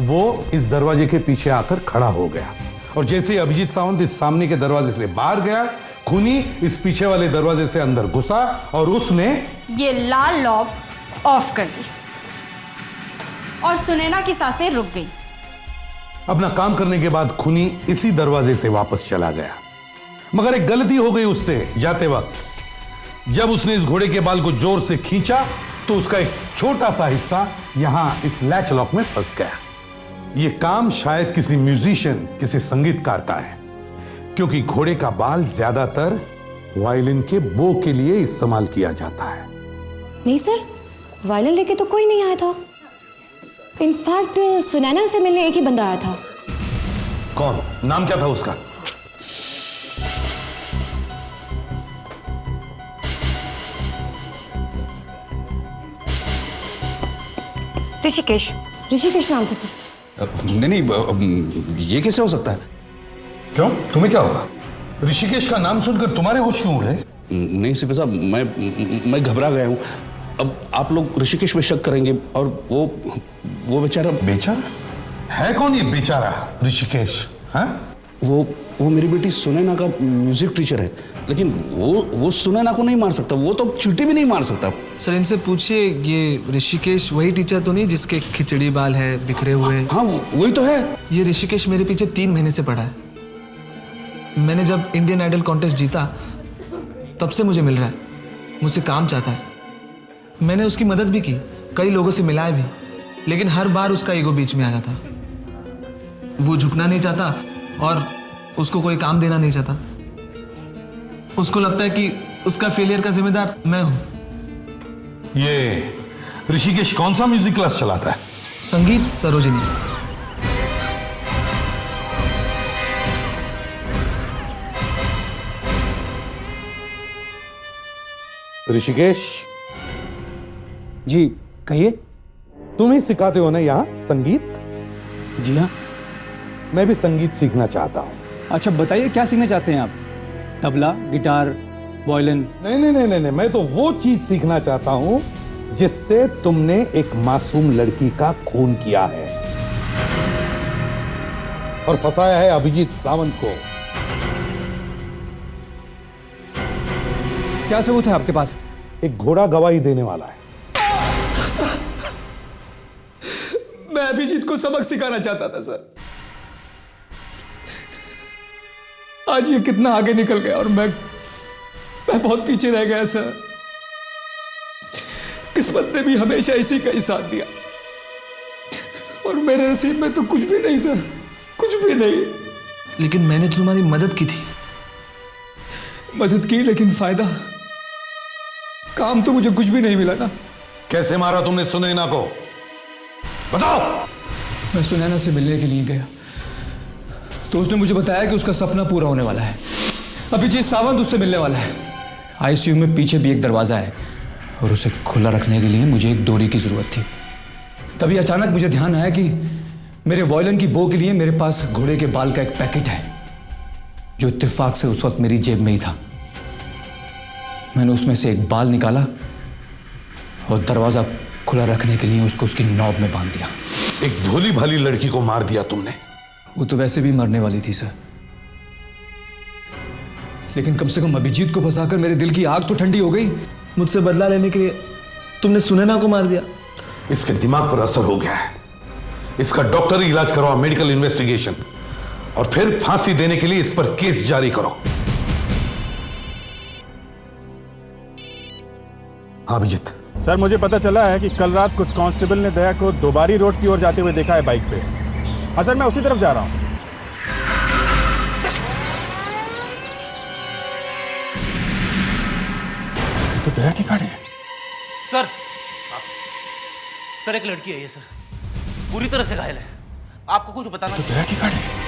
वो इस दरवाजे के पीछे आकर खड़ा हो गया। और जैसे ही अभिजीत सावंत इस सामने के दरवाजे से बाहर गया, खूनी इस पीछे वाले दरवाजे से अंदर घुसा और उसने ये लाल लॉक ऑफ कर दी और सुनैना की सांसें रुक गई। अपना काम करने के बाद खूनी इसी दरवाजे से वापस चला गया, मगर एक गलती हो गई उससे जाते वक्त। जब उसने इस घोड़े के बाल को जोर से खींचा तो उसका एक छोटा सा हिस्सा यहां इस लैच लॉक में फंस गया। यह काम शायद किसी म्यूजिशियन, किसी संगीतकार का है, क्योंकि घोड़े का बाल ज्यादातर वायलिन के बो के लिए इस्तेमाल किया जाता है। नहीं सर, वायलिन लेके तो कोई नहीं आया था। इनफैक्ट सुनैना से मिलने एक ही बंदा आया था। कौन? नाम क्या था उसका? ऋषिकेश। ऋषिकेश नाम था सर। नहीं, ये कैसे हो सकता है? क्यों, तुम्हें क्या होगा? ऋषिकेश का नाम सुनकर तुम्हारे होश क्यों उड़े? नहीं सिपे साहब, मैं घबरा गया हूं। अब आप लोग ऋषिकेश पे शक करेंगे और वो बेचारा। बेचारा है? कौन ये बेचारा ऋषिकेश? हाँ, वो मेरी बेटी सुनैना का म्यूजिक टीचर है, लेकिन वो सुनैना को नहीं मार सकता। वो तो चींटी भी नहीं मार सकता। सर, इनसे पूछिए, ये ऋषिकेश वही टीचर तो नहीं जिसके खिचड़ी बाल है बिखरे हुए? हाँ, वही तो है। ये ऋषिकेश मेरे पीछे 3 महीने से पड़ा है। मैंने जब इंडियन आइडल कॉन्टेस्ट जीता तब से मुझे मिल रहा है, मुझसे काम चाहता है। मैंने उसकी मदद भी की, कई लोगों से मिलाया भी, लेकिन हर बार उसका ईगो बीच में आ जाता। वो झुकना नहीं चाहता और उसको कोई काम देना नहीं चाहता। उसको लगता है कि उसका फेलियर का जिम्मेदार मैं हूं। ये ऋषिकेश कौन सा म्यूजिक क्लास चलाता है? संगीत सरोजिनी। ऋषिकेश जी कहिए। तुम ही सिखाते हो ना यहाँ संगीत? जी हाँ। मैं भी संगीत सीखना चाहता हूँ। अच्छा बताइए, क्या सीखना चाहते हैं आप? Tabla, guitar, violin? नहीं, मैं तो वो चीज सीखना चाहता हूं जिससे तुमने एक मासूम लड़की का खून किया है और फंसाया है अभिजीत सावंत को। क्या सबूत है आपके पास? एक घोड़ा गवाही देने वाला है। मैं अभिजीत को सबक सिखाना चाहता था सर। आज ये कितना आगे निकल गया और मैं बहुत पीछे रह गया सर। किस्मत ने भी हमेशा इसी का ही साथ दिया और मेरे नसीब में तो कुछ भी नहीं सर, कुछ भी नहीं। लेकिन मैंने तो तुम्हारी मदद की थी। मदद की, लेकिन फायदा, काम तो मुझे कुछ भी नहीं मिला ना। कैसे मारा तुमने सुनैना को, बताओ। मैं सुनैना से मिलने के लिए गया तो उसने मुझे बताया कि उसका सपना पूरा होने वाला है। अभिजीत सावंत उससे मिलने वाला है। आईसीयू में पीछे भी एक दरवाजा है और उसे खुला रखने के लिए मुझे एक डोरी की जरूरत थी। तभी अचानक मुझे ध्यान आया कि मेरे वॉयलिन की बो के लिए मेरे पास घोड़े के बाल का एक पैकेट है जो इत्तेफाक से उस वक्त मेरी जेब में ही था। मैंने उसमें से एक बाल निकाला और दरवाजा खुला रखने के लिए उसको उसकी नॉब में बांध दिया। एक भोली भाली लड़की को मार दिया तुमने। वो तो वैसे भी मरने वाली थी सर, लेकिन कम से कम अभिजीत को फंसाकर मेरे दिल की आग तो ठंडी हो गई। मुझसे बदला लेने के लिए तुमने सुनैना को मार दिया। इसके दिमाग पर असर हो गया है। इसका डॉक्टरी इलाज करवाओ, मेडिकल इन्वेस्टिगेशन, और फिर फांसी देने के लिए इस पर केस जारी करो। अभिजीत सर, मुझे पता चला है कि कल रात कुछ कांस्टेबल ने दया को दोबारी रोड की ओर जाते हुए देखा है बाइक पे। हाँ सर, मैं उसी तरफ जा रहा हूँ। तो दया की गाड़ी है। सर एक लड़की है ये सर, पूरी तरह से घायल है। आपको कुछ बताना? तो दया की गाड़ी है।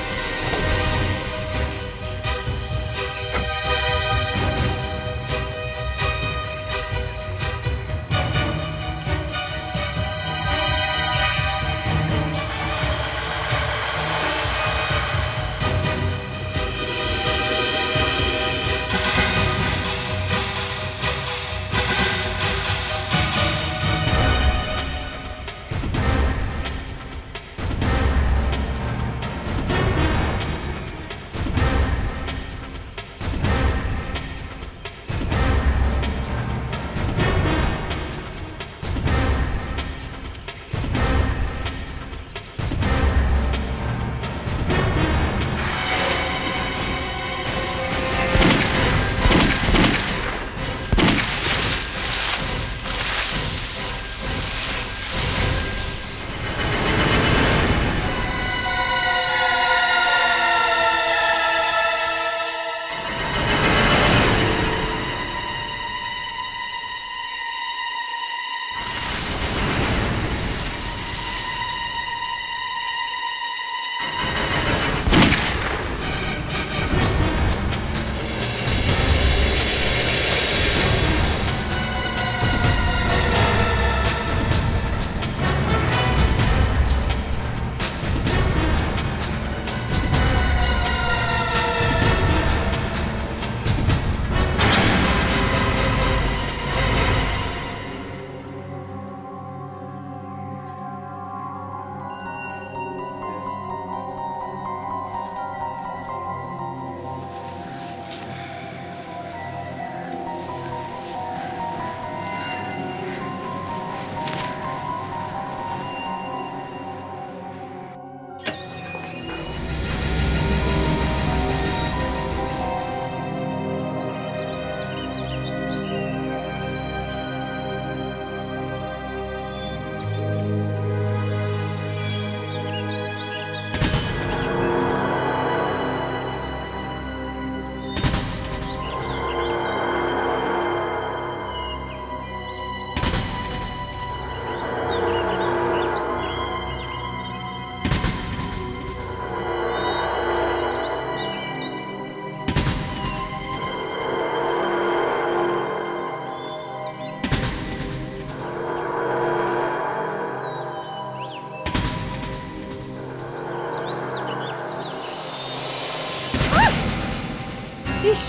इश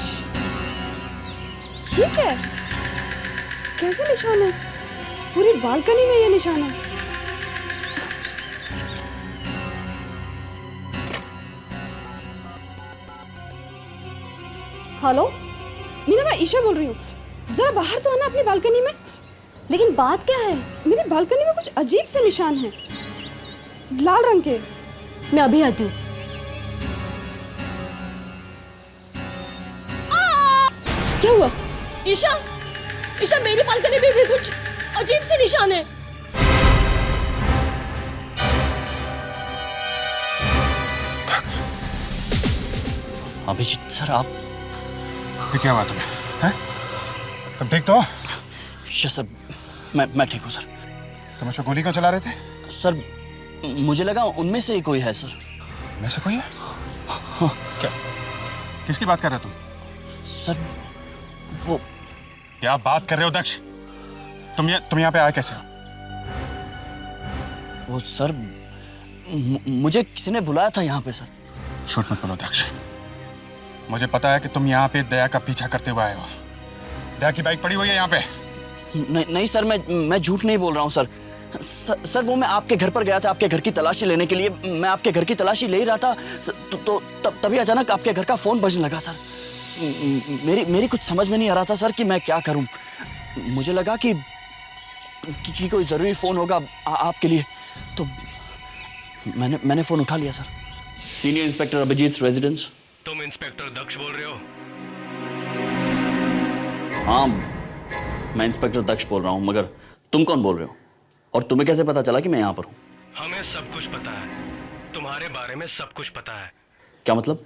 ठीक है। कैसे निशान है? पूरी बालकनी में ये निशान है। हेलो मीना, मैं ईशा बोल रही हूँ। जरा बाहर तो आना अपनी बालकनी में। लेकिन बात क्या है? मेरी बालकनी में कुछ अजीब से निशान हैं, लाल रंग के। मैं अभी आती हूँ। क्या हुआ? ईशा, ईशा मेरी बालकनी में भी कुछ अजीब से निशान है। अभिजीत सर, आप ये क्या बात है? हैं? तुम ठीक तो हो? यस सर, मैं ठीक हूँ सर। तुम उस पर गोली क्यों चला रहे थे? सर मुझे लगा उनमें से ही कोई है सर। में से कोई है? हाँ। क्या? किसकी बात कर रहे हो तुम? सर वो क्या बात कर रहे हो दक्ष? तुम यहाँ पे आए कैसे? वो सर मुझे किसी ने बुलाया था यहाँ पे सर। झूठ मत बोलो दक्ष। मुझे पता है कि तुम यहाँ पे दया का पीछा करते हुए आए हो। दया की बाइक पड़ी हुई है यहाँ पे। नहीं सर, मैं झूठ नहीं बोल रहा हूँ सर। सर वो मैं आपके घर पर गया था आपके घर की तलाशी लेने के लिए। मैं आपके घर की तलाशी ले ही रहा था तो तभी अचानक आपके घर का फोन बजने लगा सर। मेरी कुछ समझ में नहीं आ रहा था सर कि मैं क्या करूं। मुझे लगा कि कोई जरूरी फोन होगा आपके लिए, तो मैंने फोन उठा लिया sir. Senior inspector Abhijit residence. तुम इंस्पेक्टर दक्ष बोल रहे हो? हाँ, मैं इंस्पेक्टर दक्ष बोल रहा हूँ, मगर तुम कौन बोल रहे हो और तुम्हें कैसे पता चला कि मैं यहाँ पर हूँ? हमें सब कुछ पता है, तुम्हारे बारे में सब कुछ पता है। क्या मतलब?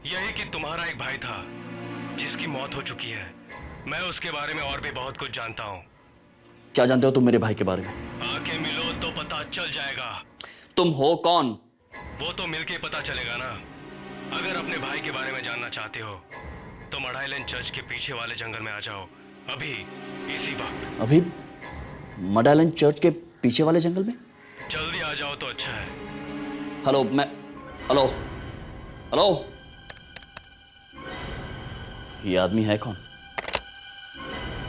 यही कि तुम्हारा एक भाई था जिसकी मौत हो चुकी है। मैं उसके बारे में और भी बहुत कुछ जानता हूँ। क्या जानते हो तुम मेरे भाई के बारे में? आके मिलो तो पता चल जाएगा। तुम हो कौन? वो तो मिलके पता चलेगा ना। अगर अपने भाई के बारे में जानना चाहते हो तो मढ़ाई लेन चर्च के पीछे वाले जंगल में आ जाओ, अभी इसी वक्त। अभी मढ़ाई लेन चर्च के पीछे वाले जंगल में? जल्दी आ जाओ तो अच्छा है। हेलो। ये आदमी है कौन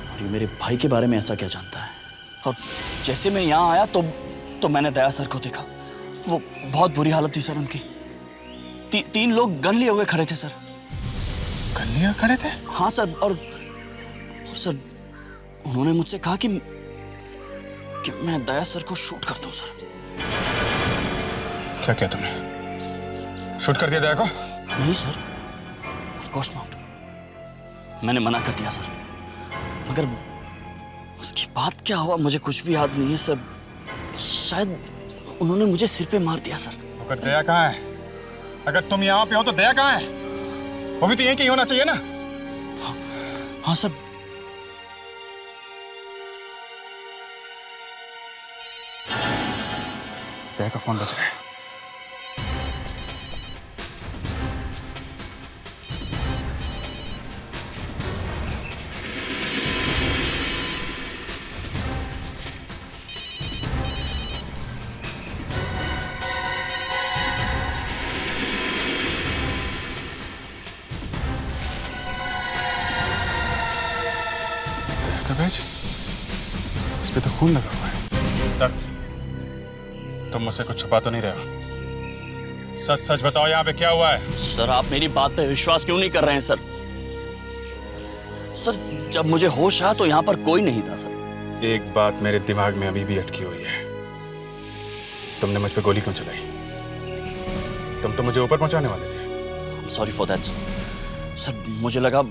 और ये मेरे भाई के बारे में ऐसा क्या जानता है? और जैसे मैं यहाँ आया तो मैंने दया सर को देखा। वो बहुत बुरी हालत थी सर उनकी। 3 लोग गन लिए हुए खड़े थे सर। गन लिए खड़े थे? हाँ सर। और सर उन्होंने मुझसे कहा कि मैं दया सर को शूट कर दूं सर। क्या किया तुमने? शूट कर दिया दया को? नहीं सर, ऑफ कोर्स नॉट। मैंने मना कर दिया सर, मगर उसके बाद क्या हुआ मुझे कुछ भी याद नहीं है सर। शायद उन्होंने मुझे सिर पे मार दिया सर। अगर दया कहाँ है? अगर तुम यहाँ पे हो तो दया कहाँ है? वो भी तो यहीं कहीं होना चाहिए ना। हाँ सर। दया का फोन बज रहा है। इस पे तो खून लगा हुआ है। तुम मुझसे कुछ छुपा तो नहीं रहे हो? सच सच बताओ यहाँ पे क्या हुआ है? सर आप मेरी बात पे विश्वास क्यों नहीं कर रहे हैं सर? सर जब मुझे होश आया तो यहाँ पर कोई नहीं था सर। एक बात मेरे दिमाग में अभी भी अटकी हुई है। तुमने मुझ पे गोली क्यों चलाई? तुम तो मुझे ऊपर पहुंचाने वाले थे। Sorry for that sir. मुझे लगा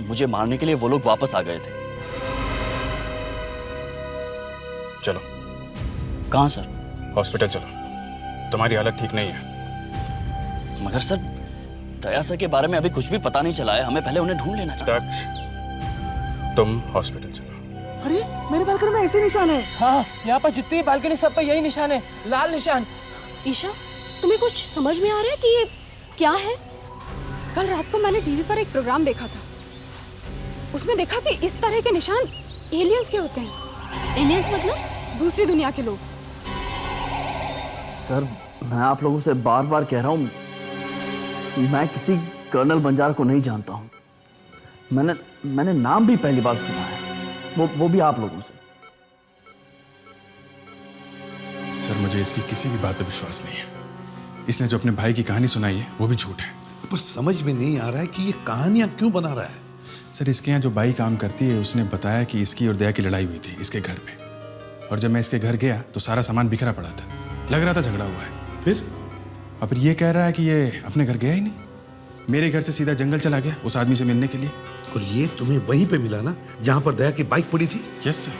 मुझे मारने के लिए वो लोग वापस आ गए थे। चलो। कहाँ सर? हॉस्पिटल चलो, तुम्हारी हालत ठीक नहीं है। मगर सर दया सर के बारे में अभी कुछ भी पता नहीं चला है, हमें पहले उन्हें ढूंढ लेना चाहिए। तुम हॉस्पिटल चलो। अरे मेरे बालकनी में ऐसे निशान है। हाँ, यहाँ पर जितनी बालकनी सब पर यही निशान है, लाल निशान। ईशा, तुम्हें कुछ समझ में आ रहा है कि ये क्या है? कल रात को मैंने टीवी पर एक प्रोग्राम देखा था, उसमें देखा कि इस तरह के निशान एलियंस के होते हैं। एलियंस मतलब? दूसरी दुनिया के लोग। सर मैं आप लोगों से बार बार कह रहा हूँ, मैं किसी कर्नल बंजारा को नहीं जानता हूँ। मैंने नाम भी पहली बार सुना है, वो भी आप लोगों से। सर मुझे इसकी किसी भी बात पे विश्वास नहीं है। इसने जो अपने भाई की कहानी सुनाई है वो भी झूठ है। पर समझ में नहीं आ रहा है कि ये कहानियां क्यों बना रहा है। सर इसके यहाँ जो बाई काम करती है उसने बताया कि इसकी और दया की लड़ाई हुई थी इसके घर पे, और जब मैं इसके घर गया तो सारा सामान बिखरा पड़ा था, लग रहा था झगड़ा हुआ है। फिर ये कह रहा है कि ये अपने घर गया ही नहीं, मेरे घर से सीधा जंगल चला गया उस आदमी से मिलने के लिए। और ये तुम्हें वहीं पे मिला ना जहां पर दया की बाइक पड़ी थी? Yes sir.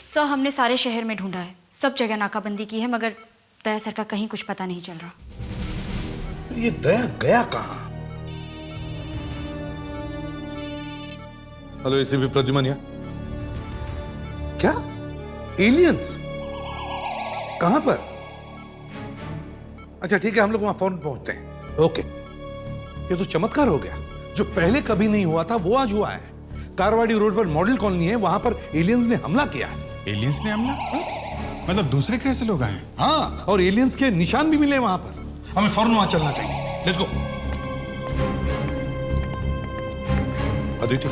सर हमने सारे शहर में ढूंढा है, सब जगह नाकाबंदी की है, मगर दया सर का कहीं कुछ पता नहीं चल रहा। ये दया गया कहां? हेलो एसीपी प्रद्युमन या क्या? एलियंस कहां पर? अच्छा ठीक है, हम लोग वहां फौरन पहुंचते हैं। ओके। ये तो चमत्कार हो गया, जो पहले कभी नहीं हुआ था वो आज हुआ है। कारवाड़ी रोड पर मॉडल कॉलोनी है, वहां पर एलियंस ने हमला किया है। एलियंस ने हमला? मतलब दूसरे ग्रह से लोग आए? हाँ, और एलियंस के निशान भी मिले वहां पर। हमें फौरन वहां चलना चाहिए। Let's go. अदिति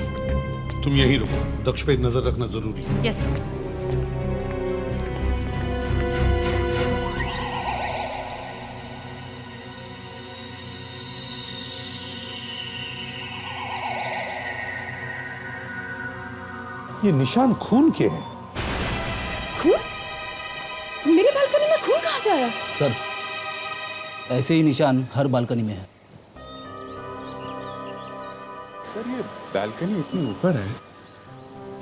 तुम यहीं रुको, दक्ष पे नजर रखना जरूरी है। Yes sir. ये निशान खून के हैं। खून? मेरी बालकनी में खून कहां से आया? सर ऐसे ही निशान हर बालकनी में है। सर ये बालकनी इतनी ऊपर है,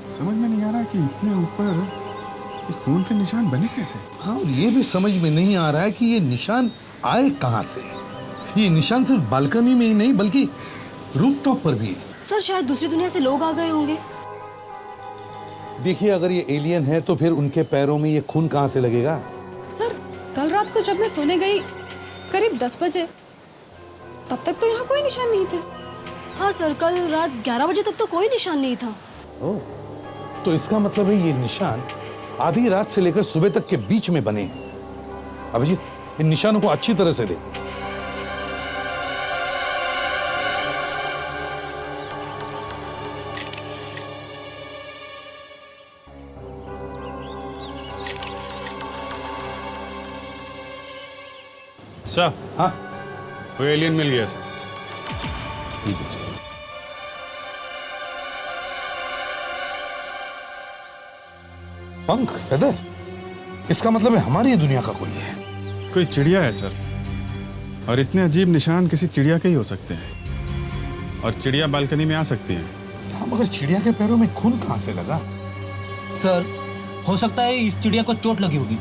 समझ में नहीं आ रहा कि इतने ऊपर ये खून के निशान बने कैसे। हाँ, और ये भी समझ में नहीं आ रहा है कि ये निशान आए कहां से। ये निशान सिर्फ बालकनी में ही नहीं बल्कि रूफटॉप पर भी है। सर शायद दूसरी दुनिया से लोग आ गए होंगे। देखिए, अगर ये एलियन है तो फिर उनके पैरों में ये खून कहां से लगेगा? सर कल रात को जब मैं सोने गई करीब 10 बजे, तब तक तो यहाँ कोई निशान नहीं थे। हाँ सर, कल रात 11 बजे तक तो कोई निशान नहीं था। ओह, तो इसका मतलब है ये निशान आधी रात से लेकर सुबह तक के बीच में बने हैं। अभिजीत, इन निशानों को अच्छी तरह से देख। सर हाँ, वो एलियन मिल गया सर। पंख, फेदर, इसका मतलब है हमारी दुनिया का कोई है। कोई चिड़िया है सर, और इतने अजीब निशान किसी चिड़िया के ही हो सकते हैं, और चिड़िया बालकनी में आ सकती है। हाँ, मगर चिड़िया के पैरों में खून कहां से लगा? सर हो सकता है इस चिड़िया को चोट लगी होगी।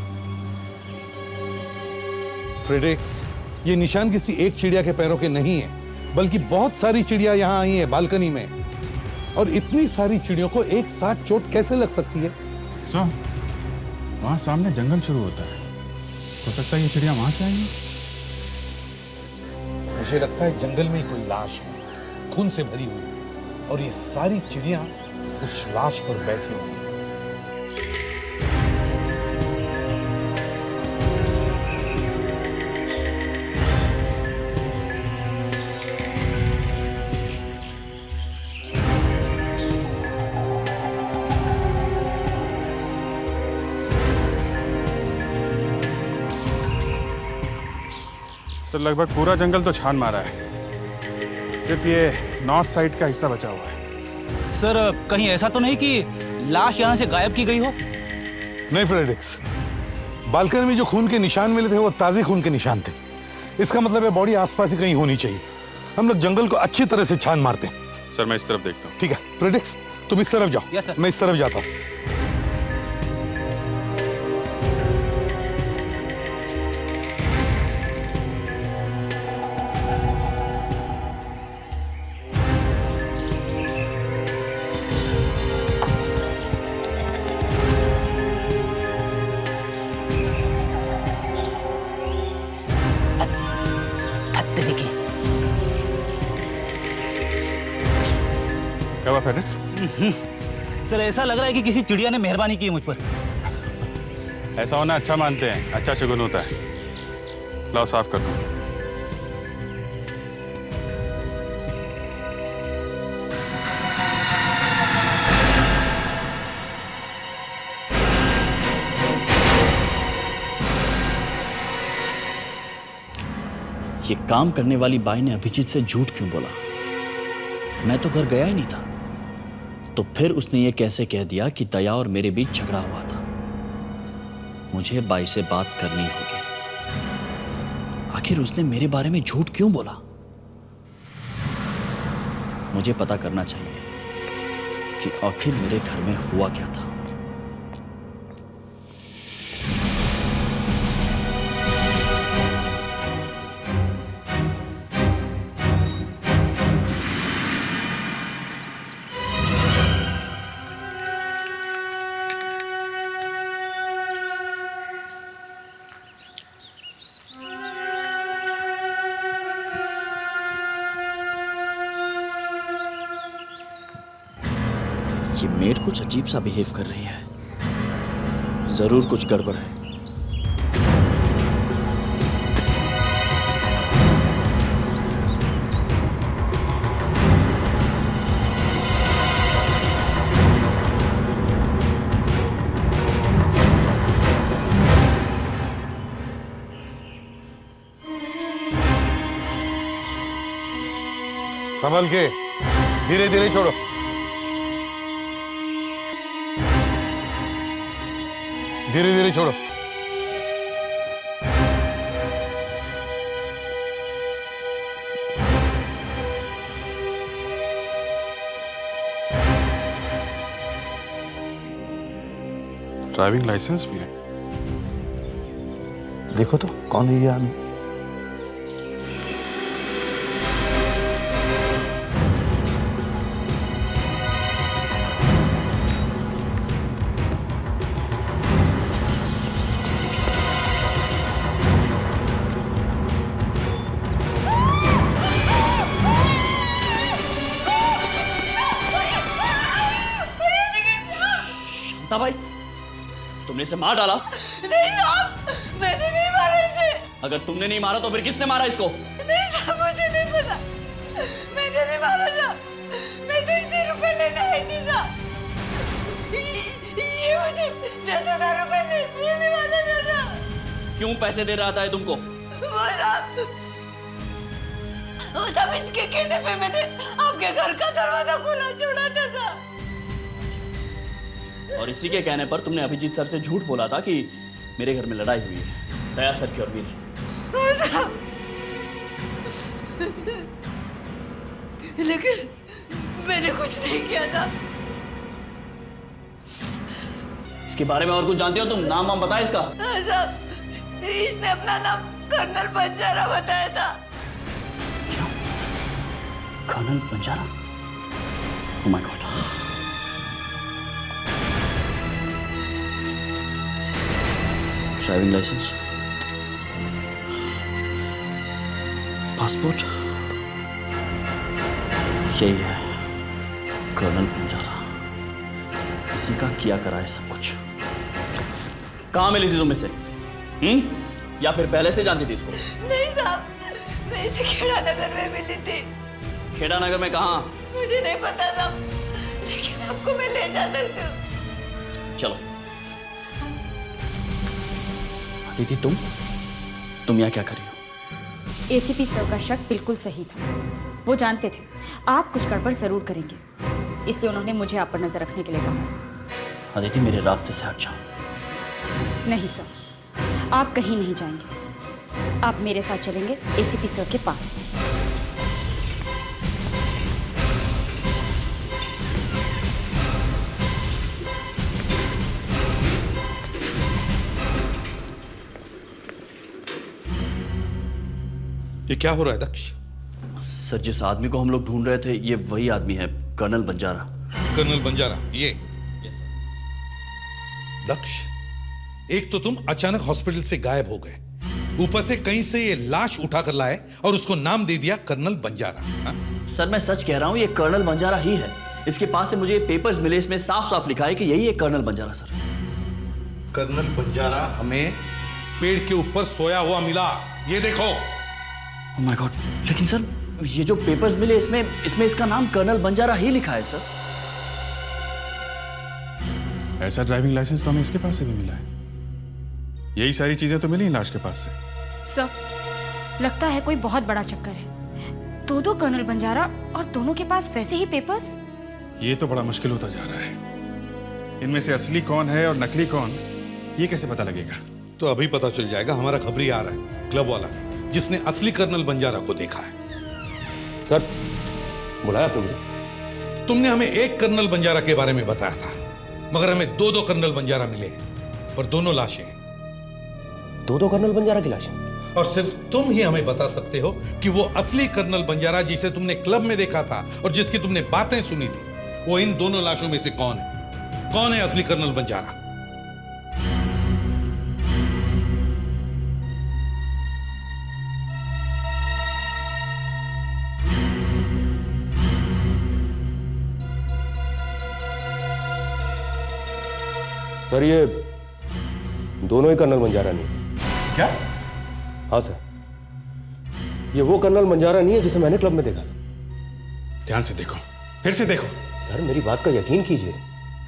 फ्रेडेक्स, ये निशान किसी एक चिड़िया के पैरों के नहीं है, बल्कि बहुत सारी चिड़िया यहाँ आई हैं बालकनी में, और इतनी सारी चिड़ियों को एक साथ चोट कैसे लग सकती है? सर वहां सामने जंगल शुरू होता है, हो सकता है ये चिड़िया वहां से आई है। मुझे लगता है जंगल में कोई लाश है, खून से भरी हुई, और ये सारी चिड़िया उस लाश पर बैठी हुई। सर लगभग पूरा जंगल तो छान मारा है, सिर्फ ये नॉर्थ साइड का हिस्सा बचा हुआ है। सर कहीं ऐसा तो नहीं कि लाश यहाँ से गायब की गई हो? नहीं फ्रेडेक्स, बालकनी में जो खून के निशान मिले थे वो ताजे खून के निशान थे। इसका मतलब है बॉडी आसपास ही कहीं होनी चाहिए। हम लोग जंगल को अच्छी तरह से छान मारते हैं। सर मैं इस तरफ देखता हूँ। ठीक है फ्रेडेक्स, तुम इस तरफ जाओ। Yes sir. मैं इस तरफ जाता हूँ। क्या हुआ फेडेक्स? सर ऐसा लग रहा है कि किसी चिड़िया ने मेहरबानी की मुझ पर। ऐसा होना अच्छा मानते हैं, अच्छा शगुन होता है। लाओ साफ कर दो। ये काम करने वाली बाई ने अभिजीत से झूठ क्यों बोला? मैं तो घर गया ही नहीं था, तो फिर उसने ये कैसे कह दिया कि दया और मेरे बीच झगड़ा हुआ था? मुझे बाई से बात करनी होगी। आखिर उसने मेरे बारे में झूठ क्यों बोला? मुझे पता करना चाहिए कि आखिर मेरे घर में हुआ क्या था। ये मेड कुछ अजीब सा बिहेव कर रही है। जरूर कुछ गड़बड़ है। संभल के, धीरे धीरे छोड़ो। धीरे धीरे छोड़ो। ड्राइविंग लाइसेंस भी है। देखो तो कौन है ये आदमी? भाई, तुमने इसे मार डाला? नहीं साहब, मैंने नहीं मारा इसे। अगर तुमने नहीं मारा तो फिर किसने मारा इसको? नहीं साहब, मुझे नहीं पता। मैंने नहीं मारा साहब। मैं तो इसे रुपए लेने आई थी साहब। ये मुझे 10,000 रुपए लेने वाला था साहब। क्यों पैसे दे रहा था ये तुमको? वो सब इसके कहने पे मैंने आपके घर का दरवाजा खुला छोड़ा था साहब। और इसी के कहने पर तुमने अभिजीत सर से झूठ बोला था कि मेरे घर में लड़ाई हुई है दया सर की और मेरी। लेकिन मैंने कुछ नहीं किया था। इसके बारे में और कुछ जानते हो तुम? नाम वाम बताया इसका? साहब, इसने अपना नाम कर्नल बंजारा बताया था। क्या? Colonel Banjara? Oh my god. Driving licence, passport, यही है कर्नल बंजारा। इसी का किया करा है सब कुछ। कहाँ मिली थी तुम इसे? या फिर पहले से जानती थी इसको? नहीं साहब, मैं इसे खेड़ा नगर में मिली थी। खेड़ा नगर में कहाँ? मुझे नहीं पता साहब, लेकिन आपको मैं ले जा सकती हूँ। चलो। दीदी, तुम यहाँ क्या कर रही हो? एसीपी सर का शक बिल्कुल सही था। वो जानते थे आप कुछ गड़बड़ जरूर करेंगे, इसलिए उन्होंने मुझे आप पर नजर रखने के लिए कहा। अदिति, मेरे रास्ते से हट जाओ। नहीं सर, आप कहीं नहीं जाएंगे। आप मेरे साथ चलेंगे एसीपी सर के पास। ये क्या हो रहा है दक्ष? सर, जिस आदमी को हम लोग ढूंढ रहे थे ये वही आदमी है, कर्नल बंजारा। कर्नल बंजारा, ये दक्ष, एक तो तुम अचानक हॉस्पिटल से गायब हो गए, ऊपर से कहीं से ये लाश उठाकर लाए और उसको नाम दे दिया कर्नल बंजारा। हा? सर, मैं सच कह रहा हूं, ये कर्नल बंजारा ही है। इसके पास से मुझे ये पेपर्स मिले, इसमें साफ साफ लिखा है कि यही है colonel Banjara. Sir, colonel Banjara हमें पेड़ के ऊपर सोया हुआ मिला, ये देखो। ओह माय गॉड, लेकिन सर ये जो पेपर्स मिले इसमें इसका नाम कर्नल बंजारा ही लिखा है। सर, ऐसा ड्राइविंग लाइसेंस तो हमें इसके पास से भी मिला है। यही सारी चीजें तो मिली लाश के पास से। सर, लगता है कोई बहुत बड़ा चक्कर है। दो कर्नल बंजारा और दोनों के पास वैसे ही पेपर्स। ये तो बड़ा मुश्किल होता जा रहा है। इनमें से असली कौन है और नकली कौन, ये कैसे पता लगेगा? तो अभी पता चल जाएगा। हमारा खबरी आ रहा है, क्लब वाला, जिसने असली कर्नल बंजारा को देखा है। सर बुलाया तुमने? तुमने हमें एक कर्नल बंजारा के बारे में बताया था, मगर हमें दो कर्नल बंजारा मिले, पर दोनों लाशें। दो कर्नल बंजारा की लाशें? और सिर्फ तुम ही हमें बता सकते हो कि वो असली कर्नल बंजारा जिसे तुमने क्लब में देखा था और जिसकी तुमने बातें सुनी थी, वो इन दोनों लाशों में से कौन है? कौन है असली कर्नल बंजारा? सर ये दोनों ही कर्नल बंजारा नहीं। क्या? हाँ सर, ये वो कर्नल बंजारा नहीं है जिसे मैंने क्लब में देखा। ध्यान से देखो, फिर से देखो। सर मेरी बात का यकीन कीजिए,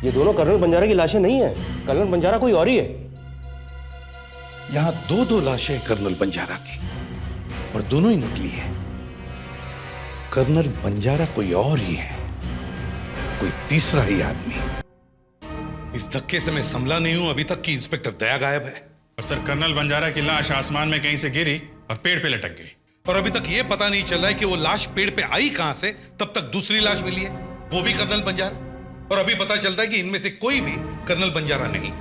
ये दोनों कर्नल बंजारा की लाशें नहीं है। कर्नल बंजारा कोई और ही है। यहां दो लाशें कर्नल बंजारा की, और दोनों ही नकली है। कर्नल बंजारा कोई और ही है, कोई तीसरा ही आदमी। इस धक्के से मैं संभला नहीं हूं अभी तक कि इंस्पेक्टर दया गायब है। और सर कर्नल बंजारा की लाश आसमान में कहीं से गिरी और पेड़ पे लटक गई। और अभी तक यह पता नहीं चल रहा है कि वो लाश पेड़ पे आई कहां से। तब तक दूसरी लाश मिली है, वो भी कर्नल बंजारा। और अभी पता चलता है कि इनमें से कोई भी कर्नल बंजारा नहीं।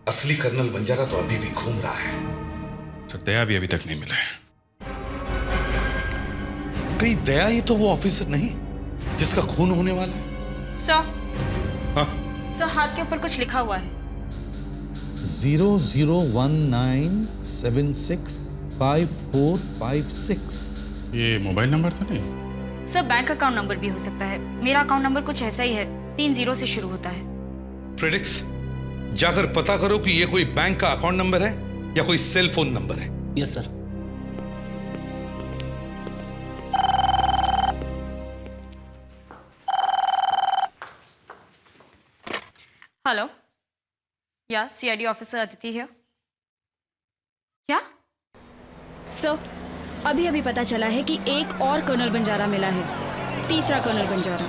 असली कर्नल बंजारा तो अभी भी घूम रहा है। सर दया भी अभी तक नहीं मिला है। कहीं दया ही तो वो ऑफिसर नहीं जिसका खून होने वाला है? सर, हाँ? सर हाथ के ऊपर कुछ लिखा हुआ है। 0019765456। ये मोबाइल नंबर तो नहीं? सर बैंक अकाउंट नंबर भी हो सकता है। मेरा अकाउंट नंबर कुछ ऐसा ही है, 3 0 से शुरू होता है। फ्रेडिक्स, जाकर पता करो कि ये कोई बैंक का अकाउंट नंबर है या कोई सेल फोन नंबर है। Yes sir. हेलो, या सीआईडी ऑफिसर अदिति है क्या? सर अभी अभी पता चला है कि एक और कर्नल बंजारा मिला है, तीसरा कर्नल बंजारा।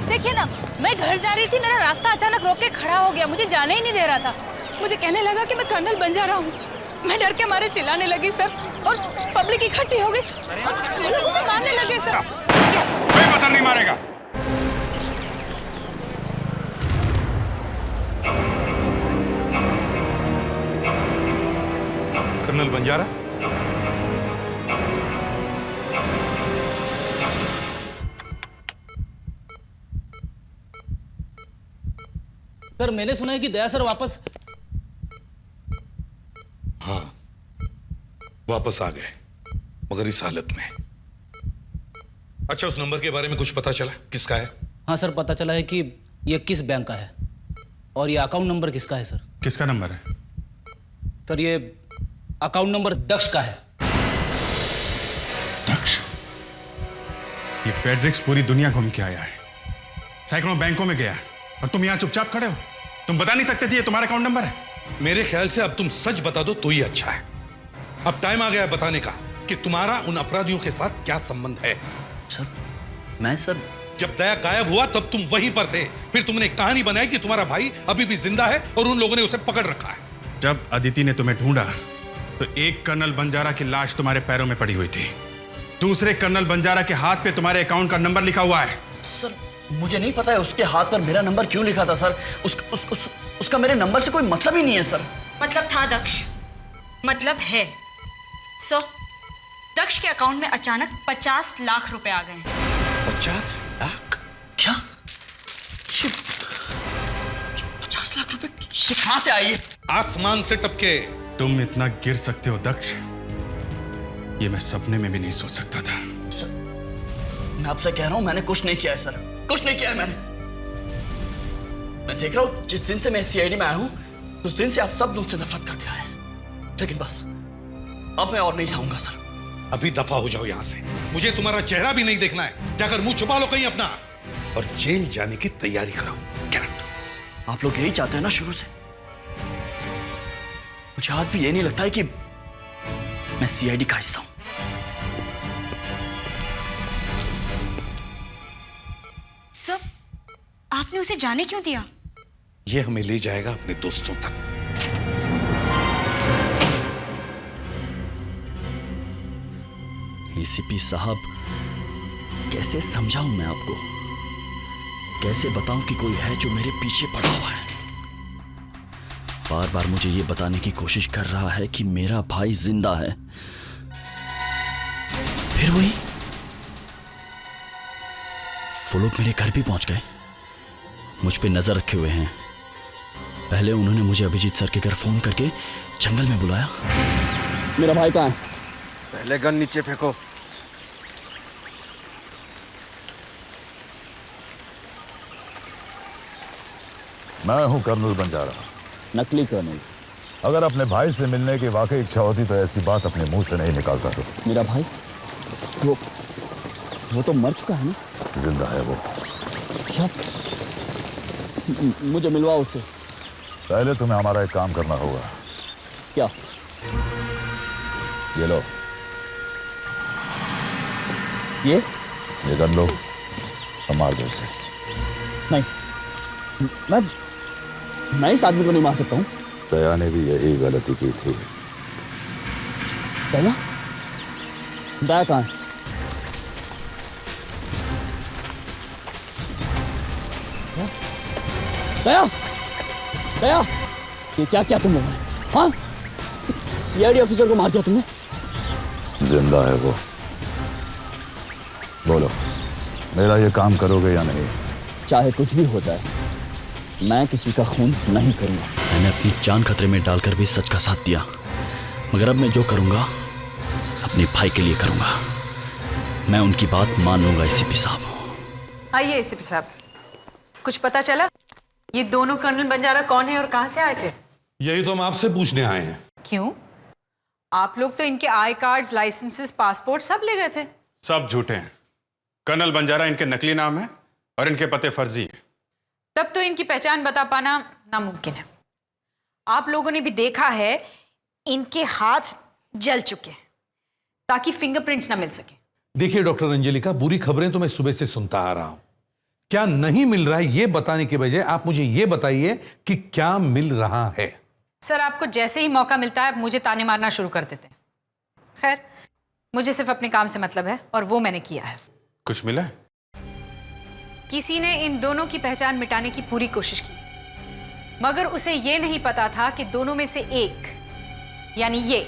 देखिए ना, मैं घर जा रही थी, मेरा रास्ता अचानक रोक के खड़ा हो गया, मुझे जाने ही नहीं दे रहा था। मुझे कहने लगा कि मैं कर्नल बंजारा हूँ। मैं डर के मारे चिल्लाने लगी सर, और पब्लिक इकट्ठी हो गई, लोग उसे मारने लगे सर। कोई पता नहीं मारेगा। कर्नल बंजारा? सर मैंने सुना है कि दया सर वापस। हाँ, वापस आ गए, मगर इस हालत में। अच्छा, उस नंबर के बारे में कुछ पता चला? किसका है? हाँ सर, पता चला है कि ये किस बैंक का है, और ये अकाउंट नंबर किसका है सर? किसका नंबर है? सर ये अकाउंट नंबर दक्ष का है। दक्ष? ये फेडरिक्स पूरी दुनिया घूम के आया है, सैकड़ों बैंकों में गया, और तुम यहां चुपचाप खड़े हो। तुम बता नहीं सकते थे ये तुम्हारा अकाउंट नंबर है? मेरे ख्याल से अब तुम सच बता दो तो ही अच्छा है। अब टाइम आ गया है बताने का कि तुम्हारा उन अपराधियों के साथ क्या संबंध है। सर मैं सर जब दया गायब हुआ तब तुम वहीं पर थे, फिर तुमने एक कहानी बनाई कि तुम्हारा भाई अभी भी जिंदा है और उन लोगों ने उसे पकड़ रखा है। जब अदिति ने तुम्हें ढूंढा तो एक कर्नल बंजारा की लाश तुम्हारे पैरों में पड़ी हुई थी, दूसरे कर्नल बंजारा के हाथ पे तुम्हारे अकाउंट का नंबर लिखा हुआ है। सर मुझे नहीं पता है उसके हाथ पर मेरा नंबर क्यों लिखा था सर। उसका मेरे नंबर से कोई मतलब ही नहीं है सर। मतलब था दक्ष, मतलब है। सर दक्ष के अकाउंट में अचानक 50 लाख रुपए आ गए। 50 लाख? क्या? 50 लाख रुपए कहां से आई? आसमान से टपके। तुम इतना गिर सकते हो दक्ष, ये मैं सपने में भी नहीं सोच सकता था। सर मैं आपसे कह रहा हूं, मैंने कुछ नहीं किया है सर, कुछ नहीं किया है मैंने। मैं देख रहा हूं जिस दिन से मैं सीआईडी में आया हूं उस दिन से आप सब मुझसे नफरत करते आए हैं। लेकिन बस अब मैं और नहीं सहूंगा सर। अभी दफा हो जाओ यहां से, मुझे तुम्हारा चेहरा भी नहीं देखना है। जाकर मुंह छुपा लो कहीं अपना और जेल जाने की तैयारी कराओ। आप लोग यही चाहते हैं ना शुरू से? मुझे आज भी ये नहीं लगता है कि मैं सीआईडी का हिस्सा हूं। सर, आपने उसे जाने क्यों दिया? ये हमें ले जाएगा अपने दोस्तों तक। एसीपी साहब, कैसे समझाऊं मैं आपको? कैसे बताऊं कि कोई है जो मेरे पीछे पड़ा हुआ है? बार बार मुझे ये बताने की कोशिश कर रहा है कि मेरा भाई जिंदा है। फिर वही वो लोग मेरे घर भी पहुंच गए, मुझ पे नजर रखे हुए हैं। पहले उन्होंने मुझे अभिजीत सर के घर फोन करके जंगल में बुलाया। मेरा भाई कहाँ है? पहले गन नीचे फेंको। मैं हूं कर्नल बंजारा। नकली कर्नल। अगर अपने भाई से मिलने की वाकई इच्छा होती तो ऐसी बात अपने मुंह से नहीं निकालता। तो मेरा भाई वो तो मर चुका है ना? जिंदा है वो। क्या? मुझे मिलवा उससे। पहले तुम्हें हमारा एक काम करना होगा। क्या? ये लो। ये कर लो, हमार घर से। नहीं, मैं इस आदमी को नहीं मार सकता हूँ। दया ने भी यही गलती की थी। दया? दया कहाँ है? दया, दया, ये क्या क्या तुम लोगों ने? हाँ, सीआईडी ऑफिसर को मार दिया तुमने। जिंदा है वो। बोलो, मेरा ये काम करोगे या नहीं? चाहे कुछ भी हो जाए, मैं किसी का खून नहीं करूंगा। मैंने अपनी जान खतरे में डालकर भी सच का साथ दिया, मगर अब मैं जो करूंगा अपने भाई के लिए करूंगा। मैं उनकी बात मान लूंगा। एसीपी साहब। आइए एसीपी साहब, कुछ पता चला ये दोनों कर्नल बंजारा कौन है और कहां से आए थे? यही तो हम आपसे पूछने आए हैं। क्यों? आप लोग तो इनके आई कार्ड्स, लाइसेंसेस, पासपोर्ट सब ले गए थे। सब झूठे हैं। कर्नल बंजारा इनके नकली नाम है और इनके पते फर्जी हैं। तब तो इनकी पहचान बता पाना नामुमकिन है। आप लोगों ने भी देखा है इनके हाथ जल चुके हैं ताकि फिंगरप्रिंट्स ना मिल सके। देखिए डॉक्टर अंजलिका, बुरी खबरें तो मैं सुबह से सुनता आ रहा हूं। क्या नहीं मिल रहा है ये बताने के बजाय आप मुझे ये बताइए कि क्या मिल रहा है। सर, आपको जैसे ही मौका मिलता है मुझे ताने मारना शुरू कर देते हैं। खैर, मुझे सिर्फ अपने काम से मतलब है और वो मैंने किया है। कुछ मिला? किसी ने इन दोनों की पहचान मिटाने की पूरी कोशिश की, मगर उसे ये नहीं पता था कि दोनों में से एक, यानी ये,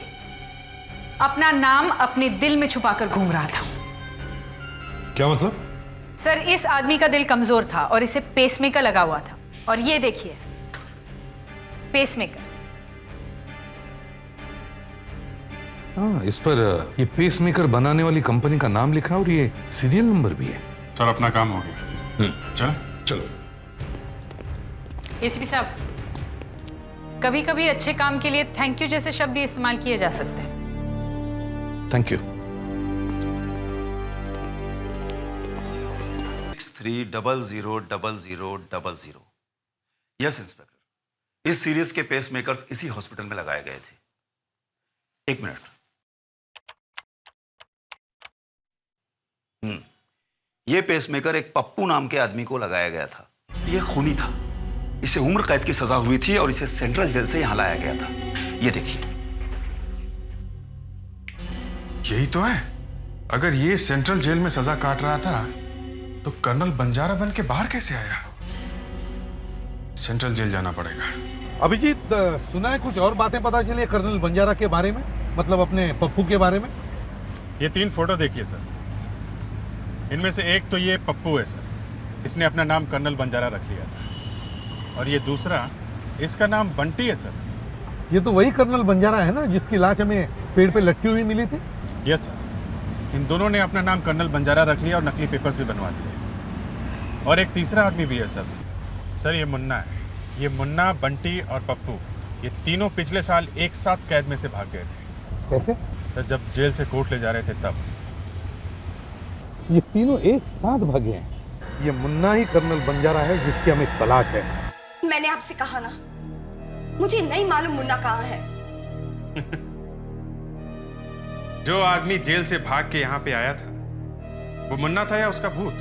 अपना नाम अपने दिल में छुपाकर घूम रहा था। क्या मतलब? सर, इस आदमी का दिल कमजोर था और इसे पेसमेकर लगा हुआ था। और ये देखिए, पेसमेकर। हाँ, इस पर ये पेसमेकर बनाने वाली कंपनी का नाम लिखा और ये सीरियल नंबर भी है। सर, अपना काम हो गया। चलो। एसीपी साहब, कभी कभी अच्छे काम के लिए थैंक यू जैसे शब्द भी इस्तेमाल किए जा सकते हैं। Thank you. 63000000। यस इंस्पेक्टर, इस सीरीज के पेसमेकर्स इसी हॉस्पिटल में लगाए गए थे। एक मिनट। यह पेसमेकर एक पप्पू नाम के आदमी को लगाया गया था। यह खूनी था, इसे उम्र कैद की सजा हुई थी और इसे सेंट्रल जेल से यहां लाया गया था। यह देखिए। यही तो है। अगर ये सेंट्रल जेल में सजा काट रहा था तो कर्नल बंजारा बन के बाहर कैसे आया? सेंट्रल जेल जाना पड़ेगा। अभिजीत, सुना है कुछ और बातें पता चली कर्नल बंजारा के बारे में, मतलब अपने पप्पू के बारे में? ये 3 फोटो देखिए सर। इनमें से एक तो ये पप्पू है सर, इसने अपना नाम कर्नल बंजारा रख लिया था। और ये दूसरा, इसका नाम बंटी है सर। ये तो वही कर्नल बंजारा है ना जिसकी लाश हमें पेड़ पे लटकी हुई मिली थी? यस सर, इन दोनों ने अपना नाम कर्नल बंजारा रख लिया और नकली पेपर्स भी बनवा दिए। और एक तीसरा आदमी भी है सर। सर, ये मुन्ना है। ये मुन्ना, बंटी और पप्पू ये तीनों पिछले साल एक साथ कैद में से भाग गए थे। कैसे? सर जब जेल से कोर्ट ले जा रहे थे तब। ये तीनों एक साथ भागे हैं। ये मुन्ना ही कर्नल बंजारा है जिसकी हमें तलाश है। मैंने आपसे कहा ना, मुझे नहीं मालूम मुन्ना कहाँ है। जो आदमी जेल से भाग के यहाँ पे आया था वो मुन्ना था या उसका भूत?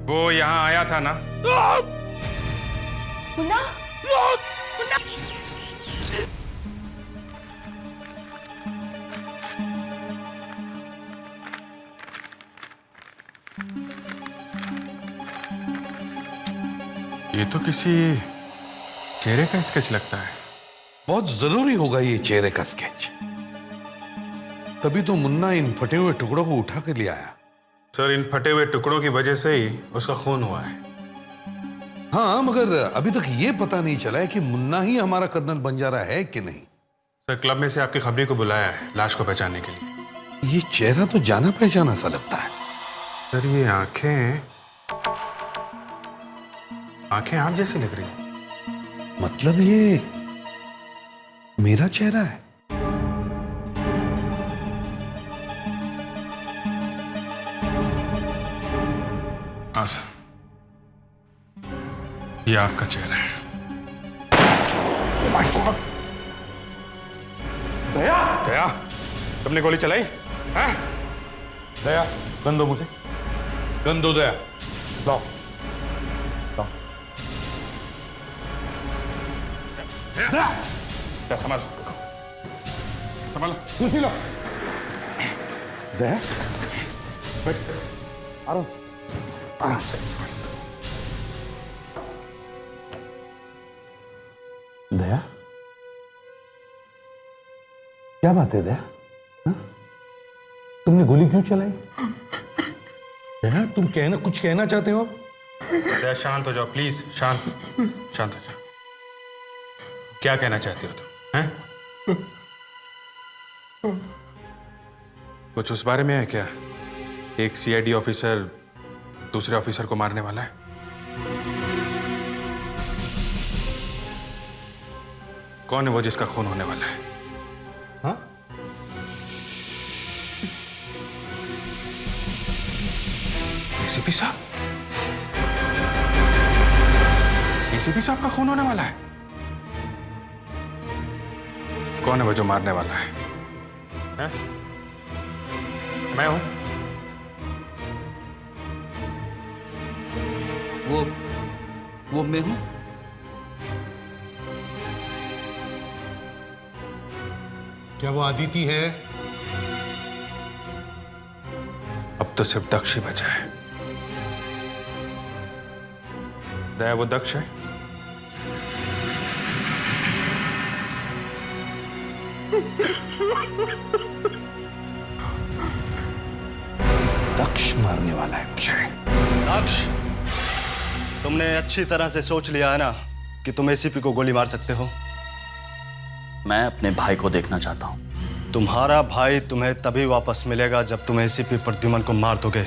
वो यहाँ आया था ना? मुन्ना? मुन्ना? ये तो किसी चेहरे का स्केच लगता है। बहुत जरूरी होगा ये चेहरे का स्केच, तभी तो मुन्ना इन फटे हुए टुकड़ों को उठा के ले आया। सर इन फटे हुए टुकड़ों की वजह से ही उसका खून हुआ है। हाँ, मगर अभी तक ये पता नहीं चला है कि मुन्ना ही हमारा कर्नल बंजारा है कि नहीं। सर क्लब में से आपकी खबरी को बुलाया है लाश को पहचानने के लिए। ये चेहरा तो जाना पहचाना सा लगता है। सर ये आंखें आप जैसी लग रही हैं। मतलब ये मेरा चेहरा है? हाँ सर, ये आपका चेहरा है। दया, दया, तुमने गोली चलाई? हैं? दया, गन दो मुझे, गन दो दया। लाओ, लाओ। दया संभालो, संभालो। कुर्सी लो। दया, बैठ, आराम, आराम से। दया, क्या बात है दया? हा? तुमने गोली क्यों चलाई? दया, तुम कुछ कहना चाहते हो? दया शांत हो जाओ प्लीज, शांत शांत हो जाओ। क्या कहना चाहते हो तुम? हैं? कुछ उस बारे में है क्या? एक सीआईडी ऑफिसर दूसरे ऑफिसर को मारने वाला है? कौन है वो जिसका खून होने वाला है? हाँ? एसीपी साहब? एसीपी साहब का खून होने वाला है? कौन है वो जो मारने वाला है? हैं? मैं हूं। वो मैं हूं। क्या वो आदिति है? अब तो सिर्फ दक्ष ही बचा है। दया वो दक्ष है? दक्ष मारने वाला है मुझे। दक्ष, तुमने अच्छी तरह से सोच लिया है ना कि तुम एसीपी को गोली मार सकते हो? मैं अपने भाई को देखना चाहता हूं। तुम्हारा भाई तुम्हें तभी वापस मिलेगा जब तुम एसीपी प्रद्युमन को मार दोगे।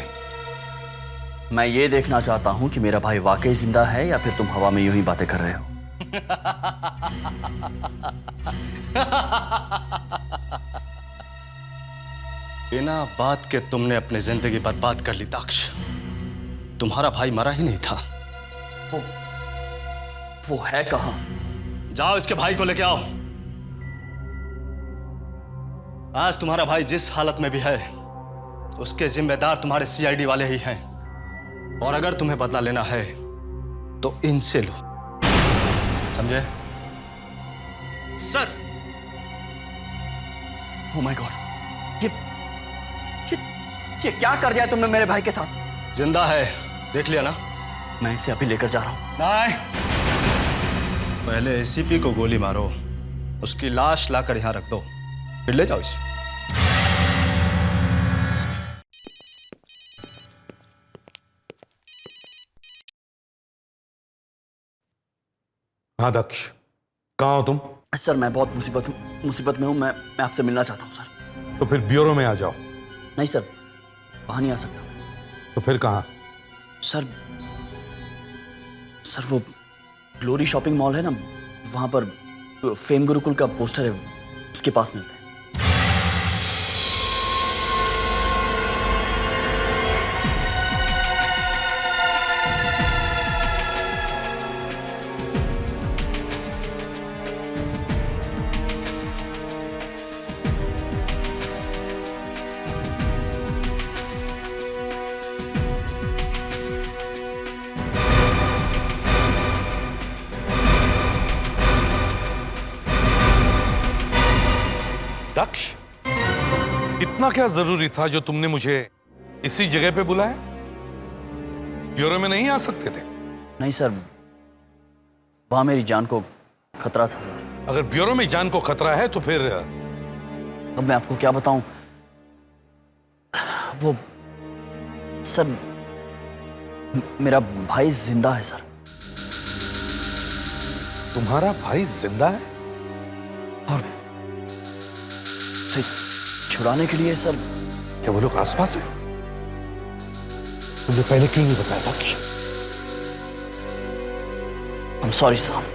मैं ये देखना चाहता हूं कि मेरा भाई वाकई जिंदा है या फिर तुम हवा में यूं ही बातें कर रहे हो। बिना बात के तुमने अपनी जिंदगी बर्बाद कर ली दक्ष। तुम्हारा भाई मरा ही नहीं था। वो है कहां? जाओ इसके भाई को लेके आओ। आज तुम्हारा भाई जिस हालत में भी है उसके जिम्मेदार तुम्हारे सीआईडी वाले ही हैं। और अगर तुम्हें बदला लेना है तो इनसे लो, समझे? सर! ओह माय गॉड, ये क्या कर दिया तुमने मेरे भाई के साथ? जिंदा है, देख लिया ना? मैं इसे अभी लेकर जा रहा हूं। नहीं, पहले एसीपी को गोली मारो, उसकी लाश लाकर यहां रख दो, फिर ले जाओ इसे। हाँ दक्ष, कहाँ हो तुम? सर मैं बहुत मुसीबत में हूं। मैं आपसे मिलना चाहता हूं सर। तो फिर ब्यूरो में आ जाओ। नहीं सर, वहां नहीं आ सकता। तो फिर कहाँ? सर वो ग्लोरी शॉपिंग मॉल है ना, वहां पर फेम गुरुकुल का पोस्टर है, उसके पास मिलते हैं। दक्ष, इतना क्या जरूरी था जो तुमने मुझे इसी जगह पे बुलाया? ब्यूरो में नहीं आ सकते थे? नहीं सर, वहां मेरी जान को खतरा था सर। अगर ब्यूरो में जान को खतरा है तो फिर अब मैं आपको क्या बताऊं? वो सर, मेरा भाई जिंदा है सर। तुम्हारा भाई जिंदा है? और छुड़ाने के लिए सर। क्या वो लोग आसपास हैं? तुमने पहले क्यों नहीं बताया दक्ष? I'm sorry साहब।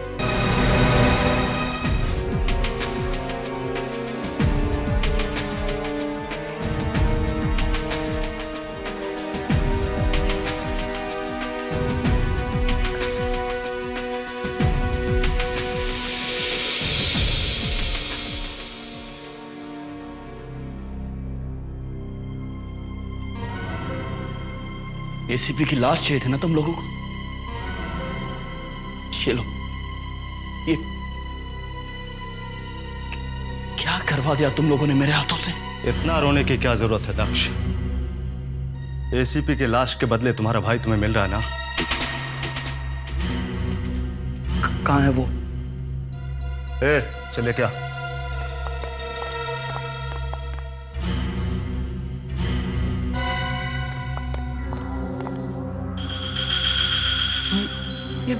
एसीपी की लाश चाहिए थी ना तुम लोगों को? ये लो, ये क्या करवा दिया तुम लोगों ने मेरे हाथों से? इतना रोने की क्या जरूरत है दक्ष? एसीपी के लाश के बदले तुम्हारा भाई तुम्हें मिल रहा है ना? कहाँ है वो? चले क्या? ये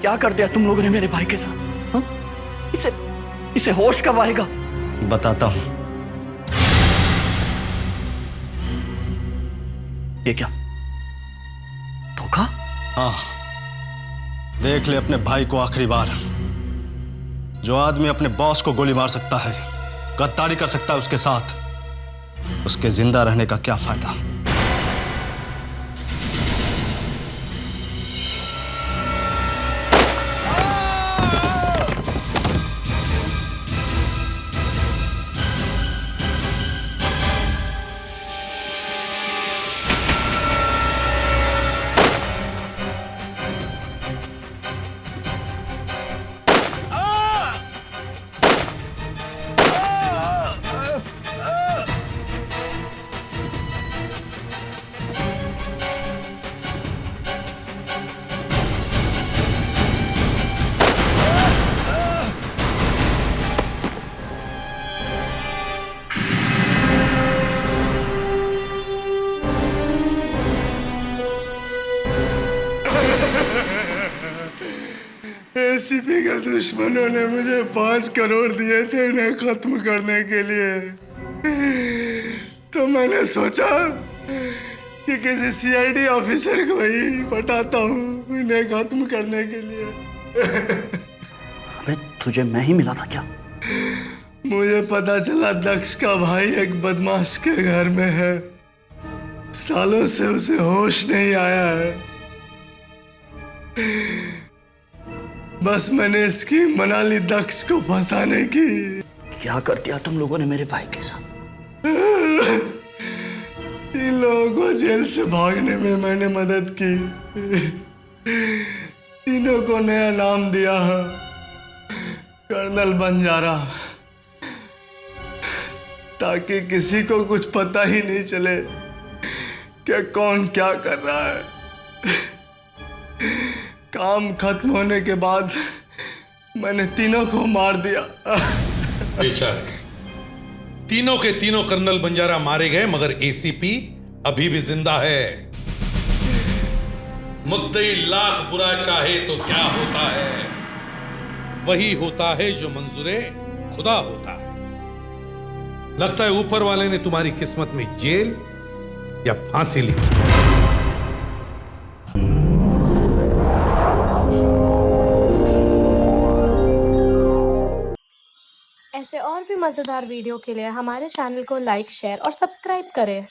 क्या कर दिया तुम लोगों ने मेरे भाई के साथ? हा? इसे होश कब आएगा? बताता हूं। ये क्या धोखा? हाँ, देख ले अपने भाई को आखिरी बार। जो आदमी अपने बॉस को गोली मार सकता है, गद्दारी कर सकता है उसके साथ, उसके जिंदा रहने का क्या फायदा? एसीपी के दुश्मनों ने मुझे 5 करोड़ दिए थे इन्हें खत्म करने के लिए। तो मैंने सोचा कि किसी सीआईडी ऑफिसर को ही पटाता हूँ इन्हें खत्म करने के लिए। अबे तुझे मैं ही मिला था क्या? मुझे पता चला दक्ष का भाई एक बदमाश के घर में है। सालों से उसे होश नहीं आया है। बस मैंने इसकी मना ली दक्ष को फंसाने की। क्या कर दिया तुम लोगों ने मेरे भाई के साथ? इन लोगों को जेल से भागने में मैंने मदद की। तीनों को नया नाम दिया है, कर्नल बंजारा, ताकि किसी को कुछ पता ही नहीं चले कि कौन क्या कर रहा है। काम खत्म होने के बाद मैंने तीनों को मार दिया। बेचारे तीनों के तीनों कर्नल बंजारा मारे गए, मगर एसीपी अभी भी जिंदा है। मुद्दई लाख बुरा चाहे तो क्या होता है, वही होता है जो मंजूरे खुदा होता है। लगता है ऊपर वाले ने तुम्हारी किस्मत में जेल या फांसी लिखी। और भी मज़ेदार वीडियो के लिए हमारे चैनल को लाइक, शेयर और सब्सक्राइब करें।